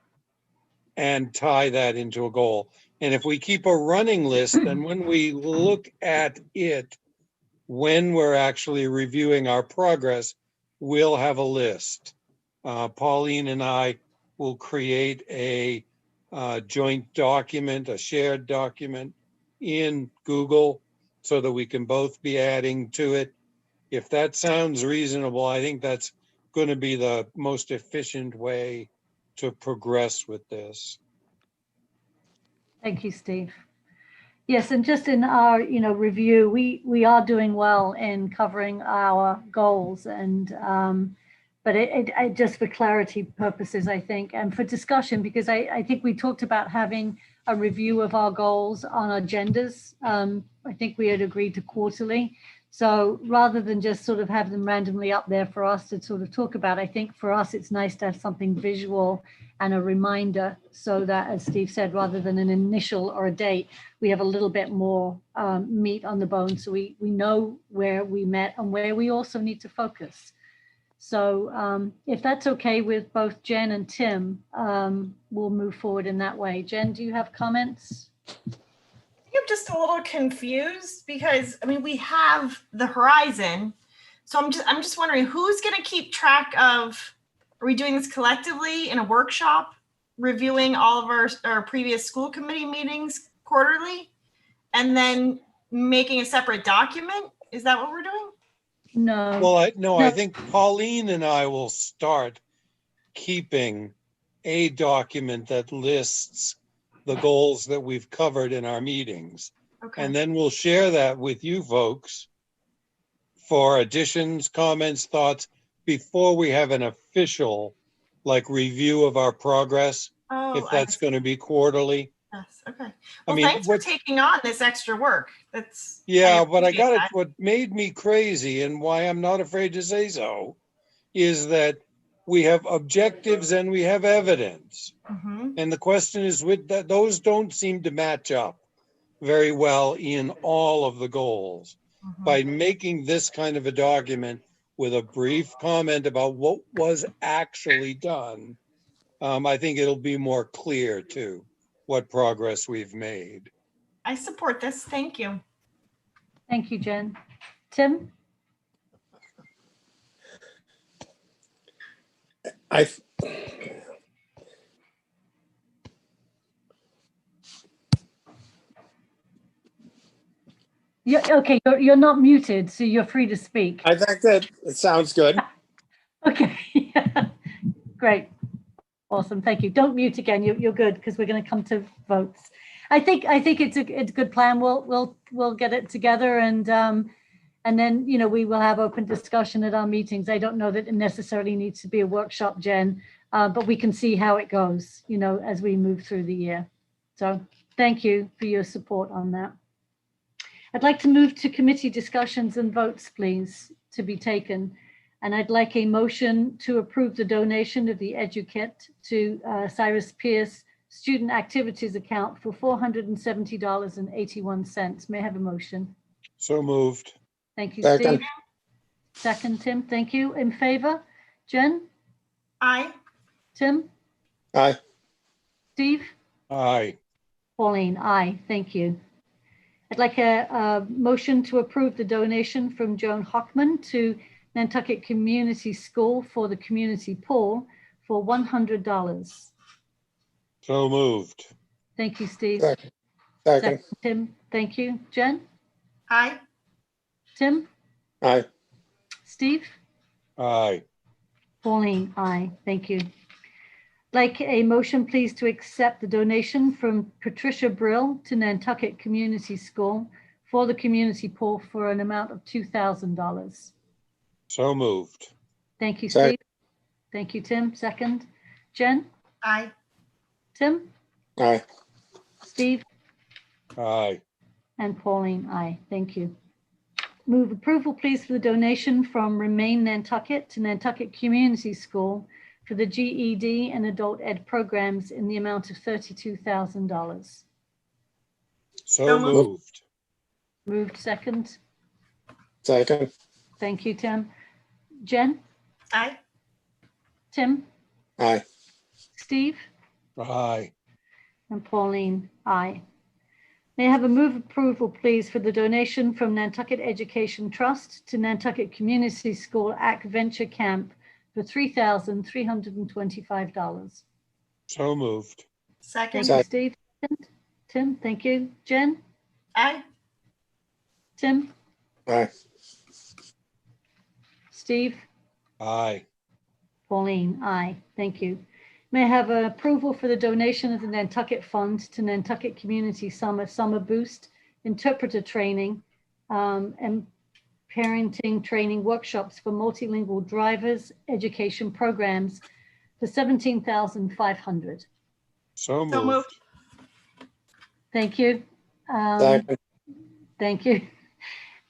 C: and tie that into a goal. And if we keep a running list, then when we look at it, when we're actually reviewing our progress, we'll have a list. Pauline and I will create a joint document, a shared document in Google so that we can both be adding to it. If that sounds reasonable, I think that's going to be the most efficient way to progress with this.
A: Thank you, Steve. Yes, and just in our, review, we are doing well in covering our goals, and but it just for clarity purposes, I think, and for discussion, because I think we talked about having a review of our goals on agendas. I think we had agreed to quarterly. So rather than just sort of have them randomly up there for us to sort of talk about, I think for us, it's nice to have something visual and a reminder so that, as Steve said, rather than an initial or a date, we have a little bit more meat on the bone. So we know where we met and where we also need to focus. So if that's okay with both Jen and Tim, we'll move forward in that way. Jen, do you have comments?
B: I'm just a little confused because we have the horizon. So I'm just wondering who's going to keep track of, are we doing this collectively in a workshop, reviewing all of our previous school committee meetings quarterly, and then making a separate document? Is that what we're doing?
A: No.
C: Well, I think Pauline and I will start keeping a document that lists the goals that we've covered in our meetings. Okay. And then we'll share that with you folks for additions, comments, thoughts, before we have an official review of our progress, if that's going to be quarterly.
B: Yes, okay. Well, thanks for taking on this extra work. That's
C: but what made me crazy, and why I'm not afraid to say so, is that we have objectives and we have evidence. Mm-hmm. And the question is, with that, those don't seem to match up very well in all of the goals. Mm-hmm. By making this kind of a document with a brief comment about what was actually done, I think it'll be more clear too what progress we've made.
B: I support this. Thank you.
A: Thank you, Jen. Tim? Okay, you're not muted, so you're free to speak.
O: I think that it sounds good.
A: Okay, yeah. Great. Awesome, thank you. Don't mute again. You're good, because we're going to come to votes. I think it's a good plan. We'll get it together, and then we will have open discussion at our meetings. I don't know that it necessarily needs to be a workshop, Jen, but we can see how it goes, as we move through the year. So thank you for your support on that. I'd like to move to committee discussions and votes, please, to be taken. And I'd like a motion to approve the donation of the EduKit to Cyrus Pierce Student Activities Account for $470.81. May I have a motion?
C: So moved.
A: Thank you, Steve. Second, Tim. Thank you. In favor? Jen?
B: Aye.
A: Tim?
O: Aye.
A: Steve?
C: Aye.
A: Pauline? Aye. Thank you. I'd like a motion to approve the donation from Joan Hockman to Nantucket Community School for the community pool for $100.
C: So moved.
A: Thank you, Steve.
O: Second. Second.
A: Tim, thank you. Jen?
B: Aye.
A: Tim?
O: Aye.
A: Steve?
C: Aye.
A: Pauline? Aye. Thank you. Like a motion, please, to accept the donation from Patricia Brill to Nantucket Community School for the community pool for an amount of $2,000.
C: So moved.
A: Thank you,
O: Second.
A: Steve. Thank you, Tim. Second. Jen?
B: Aye.
A: Tim?
O: Aye.
A: Steve?
C: Aye.
A: And Pauline? Aye. Thank you. Move approval, please, for the donation from Remain Nantucket to Nantucket Community School for the GED and adult ed programs in the amount of $32,000.
C: So moved.
A: Moved. Second.
O: Second.
A: Thank you, Tim. Jen?
B: Aye.
A: Tim?
O: Aye.
A: Steve?
C: Aye.
A: And Pauline? Aye. May I have a move approval, please, for the donation from Nantucket Education Trust to Nantucket Community School ACK Venture Camp for $3,325.
C: So moved.
B: Second.
A: Thank you, Steve. Tim, thank you. Jen?
B: Aye.
A: Tim?
O: Aye.
A: Steve?
C: Aye.
A: Pauline? Aye. Thank you. May I have approval for the donation of the Nantucket Fund to Nantucket Community Summer Boost interpreter training and parenting training workshops for multilingual drivers education programs for $17,500.
C: So moved.
B: So moved.
A: Thank you.
O: Second.
A: Thank you.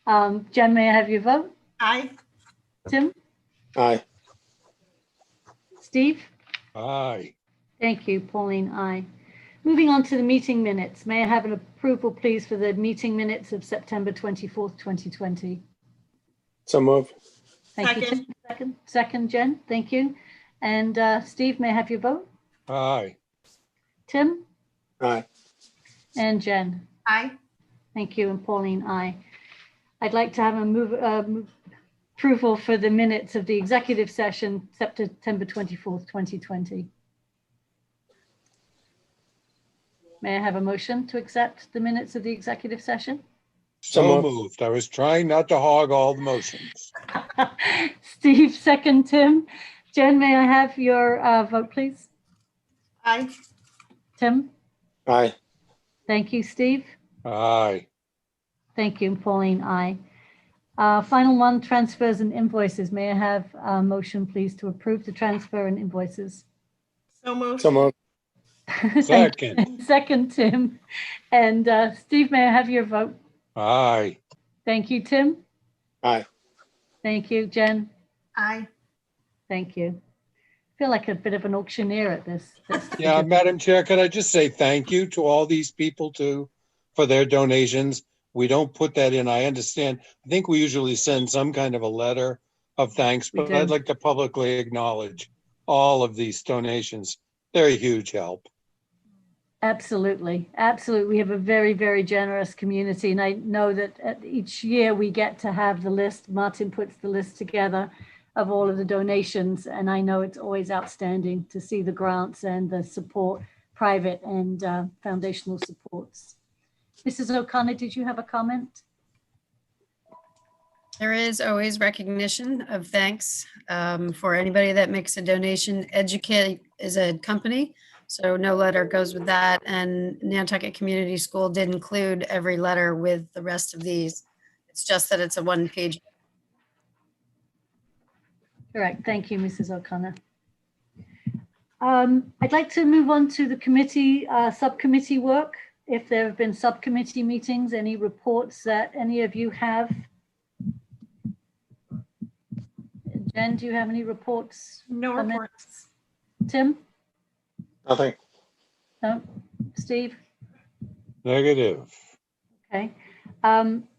A: Jen, may I have your vote?
B: Aye.
A: Tim?
O: Aye.
A: Steve?
C: Aye.
A: Thank you. Pauline, aye. Moving on to the meeting minutes. May I have an approval, please, for the meeting minutes of September 24th, 2020?
O: So moved.
A: Thank you,
B: Second.
A: Tim. Second, Jen. Thank you. And Steve, may I have your vote?
C: Aye.
A: Tim?
O: Aye.
A: And Jen?
B: Aye.
A: Thank you. And Pauline, aye. I'd like to have a approval for the minutes of the executive session, September 24th, 2020. May I have a motion to accept the minutes of the executive session?
C: So moved. I was trying not to hog all the motions.
A: Steve, second. Tim. Jen, may I have your vote, please?
B: Aye.
A: Tim?
O: Aye.
A: Thank you, Steve.
C: Aye.
A: Thank you, Pauline, aye. Final one, transfers and invoices. May I have a motion, please, to approve the transfer and invoices?
B: So moved.
O: So moved.
C: Second.
A: Second, Tim. And Steve, may I have your vote?
C: Aye.
A: Thank you, Tim.
O: Aye.
A: Thank you, Jen.
B: Aye.
A: Thank you. I feel like a bit of an auctioneer at this.
C: Yeah, Madam Chair, could I just say thank you to all these people too for their donations? We don't put that in. I understand. I think we usually send some kind of a letter of thanks,
A: We
C: but
A: do.
C: I'd like to publicly acknowledge all of these donations. They're a huge help.
A: Absolutely. Absolutely. We have a very, very generous community. And I know that each year we get to have the list. Martin puts the list together of all of the donations. And I know it's always outstanding to see the grants and the support, private and foundational supports. Mrs. O'Connor, did you have a comment?
P: There is always recognition of thanks for anybody that makes a donation. Educate is a company, so no letter goes with that. And Nantucket Community School did include every letter with the rest of these. It's just that it's a one-page.
A: Correct. Thank you, Mrs. O'Connor. I'd like to move on to the committee, subcommittee work. If there have been subcommittee meetings, any reports that any of you have? Jen, do you have any reports?
B: No reports.
A: Tim?
O: Nothing.
A: No? Steve?
C: Negative.
A: Okay.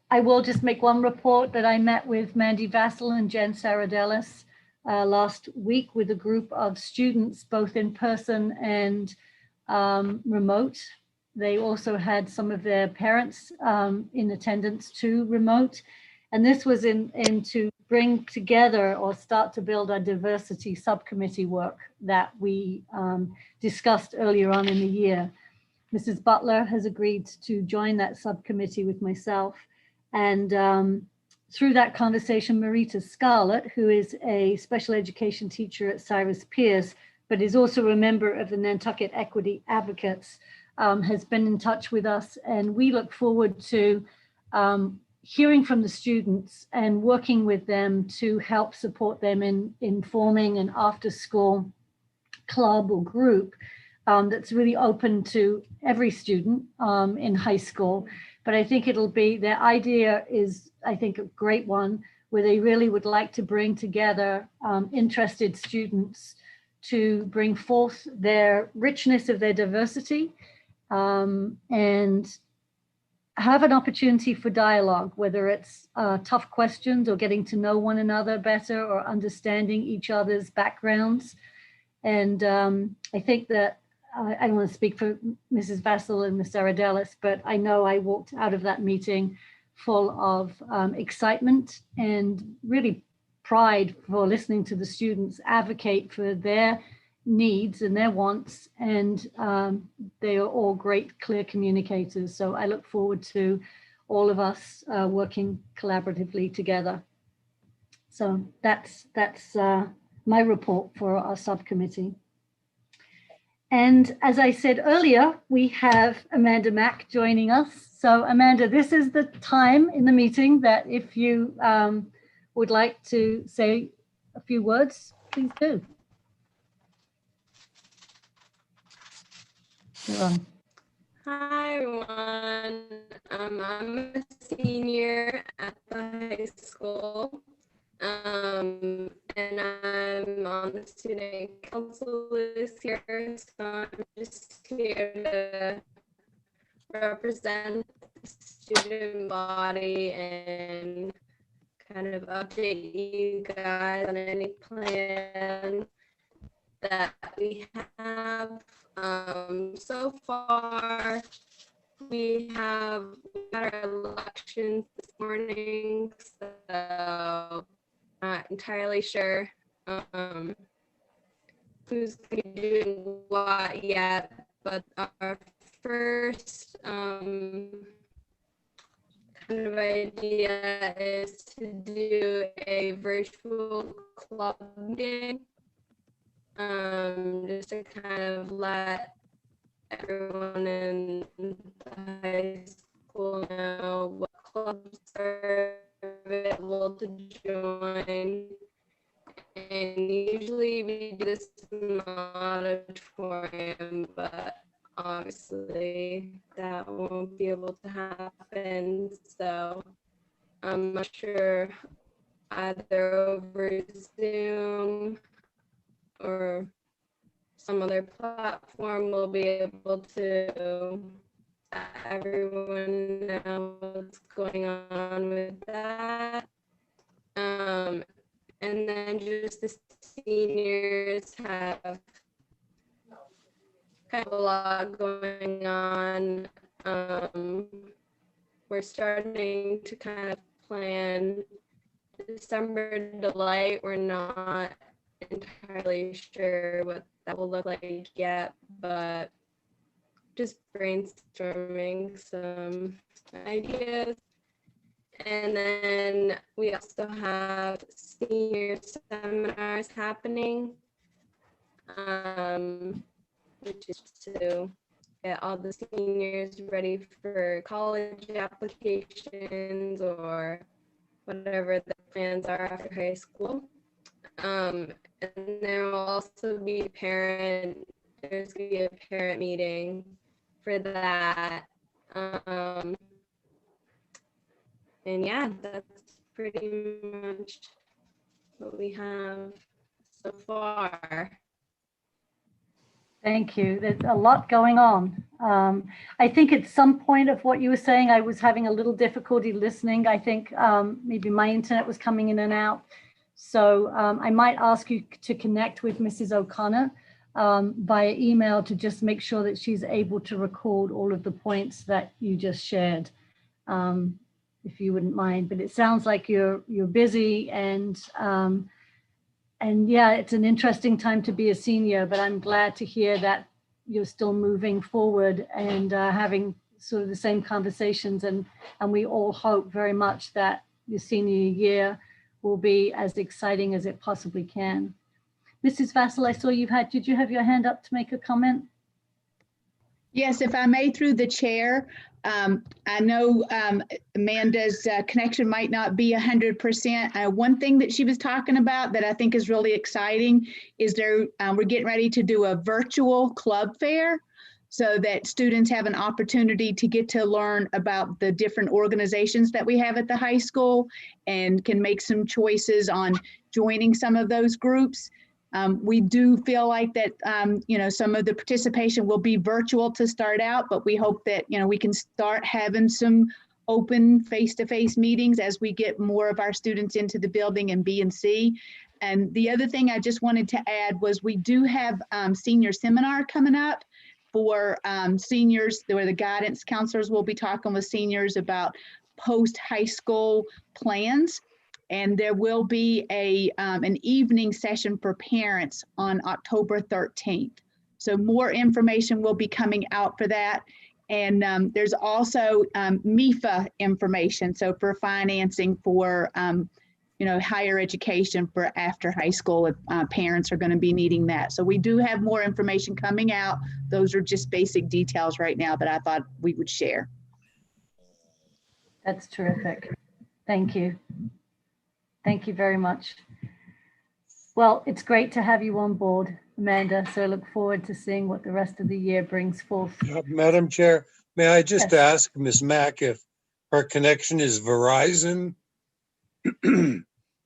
A: I will just make one report that I met with Mandy Vassal and Jen Saradelis last week with a group of students, both in person and remote. They also had some of their parents in attendance too, remote. And this was in to bring together or start to build our diversity subcommittee work that we discussed earlier on in the year. Mrs. Butler has agreed to join that subcommittee with myself. And through that conversation, Marita Scarlett, who is a special education teacher at Cyrus Pierce, but is also a member of the Nantucket Equity Advocates, has been in touch with us. And we look forward to hearing from the students and working with them to help support them in forming an after school club or group that's really open to every student in high school. But I think it'll be, their idea is, I think, a great one, where they really would like to bring together interested students to bring forth their richness of their diversity and have an opportunity for dialogue, whether it's tough questions or getting to know one another better or understanding each other's backgrounds. And I think that I don't want to speak for Mrs. Vassal and Ms. Saradelis, but I know I walked out of that meeting full of excitement and really pride for listening to the students advocate for their needs and their wants. And they are all great, clear communicators. So I look forward to all of us working collaboratively together. So that's my report for our subcommittee. And as I said earlier, we have Amanda Mack joining us. So Amanda, this is the time in the meeting that if you would like to say a few words, please do. You're on.
E: Hi, everyone. I'm a senior at the high school. And I'm on the student council this year, so I'm just here to represent the student body and kind of update you guys on any plans that we have. So far, we had our elections this morning, so not entirely sure who's going to be doing what yet, but our first kind of idea is to do a virtual club meeting, just to kind of let everyone in the high school know what clubs are available to join. And usually we do this in the auditorium, but obviously that won't be able to happen. So I'm not sure, either over Zoom or some other platform we'll be able to let everyone know what's going on with that. And then just the seniors have kind of a lot going on. We're starting to kind of plan December Delight. We're not entirely sure what that will look like yet, but just brainstorming some ideas. And then we also have senior seminars happening, which is to get all the seniors ready for college applications or whatever the plans are after high school. And there will also be there's going to be a parent meeting for that. And yeah, that's pretty much what we have so far.
A: Thank you. There's a lot going on. I think at some point of what you were saying, I was having a little difficulty listening. I think maybe my internet was coming in and out. So I might ask you to connect with Mrs. O'Connor via email to just make sure that she's able to record all of the points that you just shared, if you wouldn't mind. But it sounds like you're busy and yeah, it's an interesting time to be a senior, but I'm glad to hear that you're still moving forward and having sort of the same conversations. And we all hope very much that your senior year will be as exciting as it possibly can. Mrs. Vassal, I saw did you have your hand up to make a comment?
N: Yes, if I may, through the chair. I know Amanda's connection might not be 100%. One thing that she was talking about that I think is really exciting is we're getting ready to do a virtual club fair so that students have an opportunity to get to learn about the different organizations that we have at the high school and can make some choices on joining some of those groups. We do feel like that, some of the participation will be virtual to start out, but we hope that, we can start having some open face-to-face meetings as we get more of our students into the building in B and C. And the other thing I just wanted to add was we do have senior seminar coming up for seniors, where the guidance counselors will be talking with seniors about post-high school plans. And there will be an evening session for parents on October 13th. So more information will be coming out for that. And there's also MIFA information. So for financing for, higher education for after high school, parents are going to be needing that. So we do have more information coming out. Those are just basic details right now that I thought we would share.
A: That's terrific. Thank you. Thank you very much. Well, it's great to have you on board, Amanda. So I look forward to seeing what the rest of the year brings forth.
C: Madam Chair, may I just
A: Yes.
C: ask Ms. Mack if her connection is Verizon?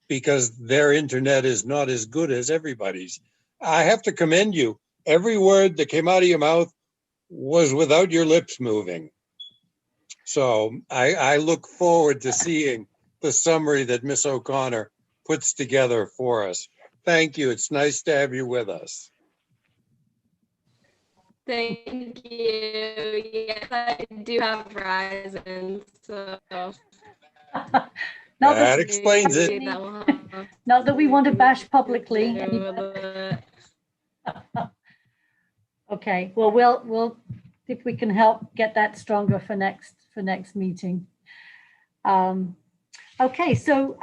C: Because their internet is not as good as everybody's. I have to commend you. Every word that came out of your mouth was without your lips moving. So I look forward to seeing the summary that Ms. O'Connor puts together for us. Thank you. It's nice to have you with us.
E: Thank you. Yes, I do have Verizon, so.
C: That explains it.
A: Not that we want to bash publicly. Okay, well, we'll if we can help get that stronger for next meeting. Okay, so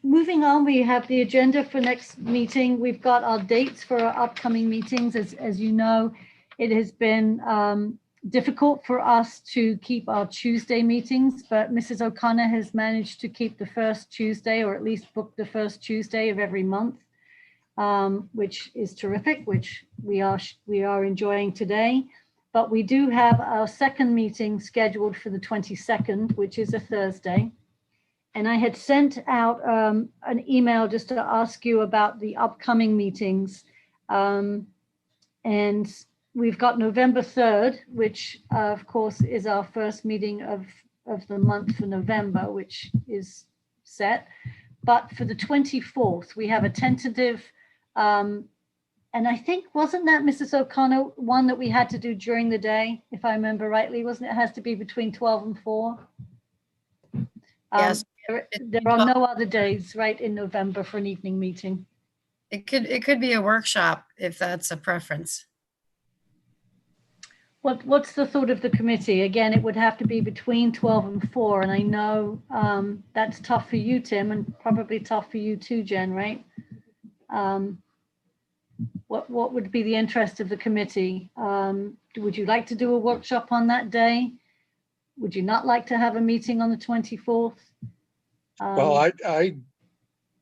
A: moving on, we have the agenda for next meeting. We've got our dates for our upcoming meetings. As you know, it has been difficult for us to keep our Tuesday meetings, but Mrs. O'Connor has managed to keep the first Tuesday, or at least book the first Tuesday of every month, which is terrific, which we are enjoying today. But we do have our second meeting scheduled for the 22nd, which is a Thursday. And I had sent out an email just to ask you about the upcoming meetings. And we've got November 3rd, which of course is our first meeting of the month for November, which is set. But for the 24th, we have a tentative, and I think, wasn't that, Mrs. O'Connor, one that we had to do during the day, if I remember rightly? Wasn't it, has to be between 12 and 4?
P: Yes.
A: There are no other days, right, in November for an evening meeting.
P: It could be a workshop if that's a preference.
A: What's the thought of the committee? Again, it would have to be between 12 and 4, and I know that's tough for you, Tim, and probably tough for you too, Jen, right? What would be the interest of the committee? Would you like to do a workshop on that day? Would you not like to have a meeting on the 24th?
C: Well, I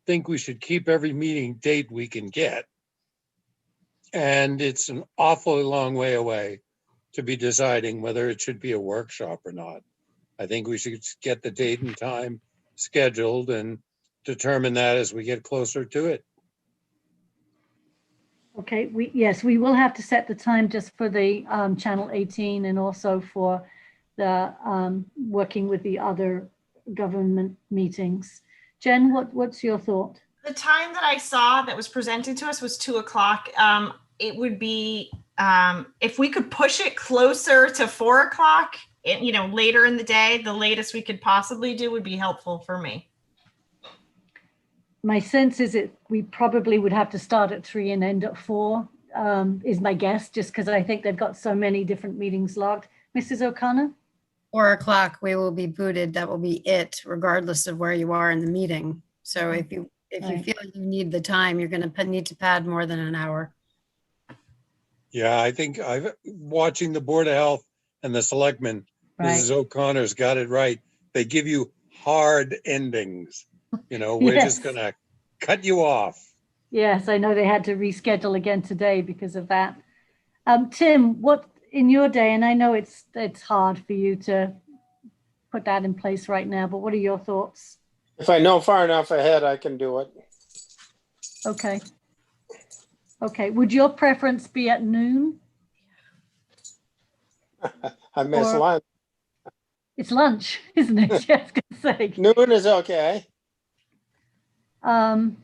C: think we should keep every meeting date we can get. And it's an awfully long way away to be deciding whether it should be a workshop or not. I think we should get the date and time scheduled and determine that as we get closer to it.
A: Okay, yes, we will have to set the time just for the Channel 18 and also for the working with the other government meetings. Jen, what's your thought?
B: The time that I saw that was presented to us was 2 o'clock. It would be, if we could push it closer to 4 o'clock, later in the day, the latest we could possibly do would be helpful for me.
A: My sense is we probably would have to start at 3 and end at 4, is my guess, just because I think they've got so many different meetings logged. Mrs. O'Connor?
P: 4 o'clock, we will be booted. That will be it, regardless of where you are in the meeting. So if you
A: Right.
P: feel you need the time, you're going to need to pad more than an hour.
C: Yeah, I think watching the Board of Health and the Selectmen,
A: Right.
C: Mrs. O'Connor's got it right. They give you hard endings. We're
A: Yes.
C: just gonna cut you off.
A: Yes, I know they had to reschedule again today because of that. Tim, what in your day, and I know it's hard for you to put that in place right now, but what are your thoughts?
O: If I know far enough ahead, I can do it.
A: Okay. Okay, would your preference be at noon?
O: I miss
A: Or-
O: lunch.
A: It's lunch, isn't it? Yes, gonna say.
O: Noon is okay.
A: Um,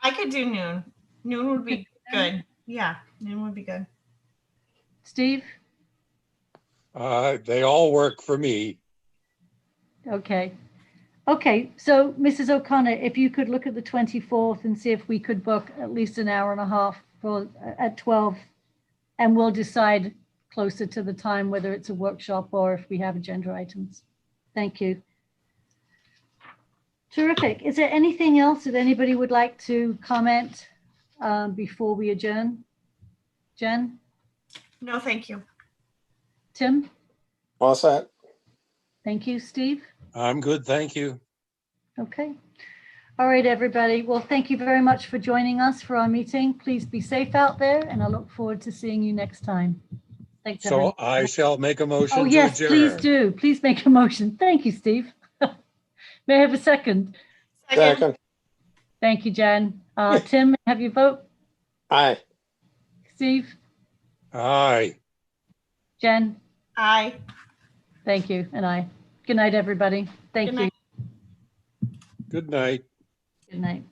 B: I could do noon. Noon would be good. Yeah, noon would be good.
A: Steve?
C: They all work for me.
A: Okay. Okay, so Mrs. O'Connor, if you could look at the 24th and see if we could book at least an hour and a half at 12, and we'll decide closer to the time whether it's a workshop or if we have agenda items. Thank you. Terrific. Is there anything else that anybody would like to comment before we adjourn? Jen?
B: No, thank you.
A: Tim?
O: All set.
A: Thank you, Steve.
C: I'm good, thank you.
A: Okay. All right, everybody. Well, thank you very much for joining us for our meeting. Please be safe out there, and I look forward to seeing you next time. Thanks, everyone.
C: So I shall make a motion
A: Oh,
C: to
A: yes,
C: adjourn.
A: please do. Please make a motion. Thank you, Steve. May I have a second?
O: Second.
A: Thank you, Jen. Tim, have you vote?
O: Aye.
A: Steve?
C: Aye.
A: Jen?
B: Aye.
A: Thank you, and I. Good night, everybody. Thank
B: Good
A: you.
B: night.
C: Good night.
A: Good night.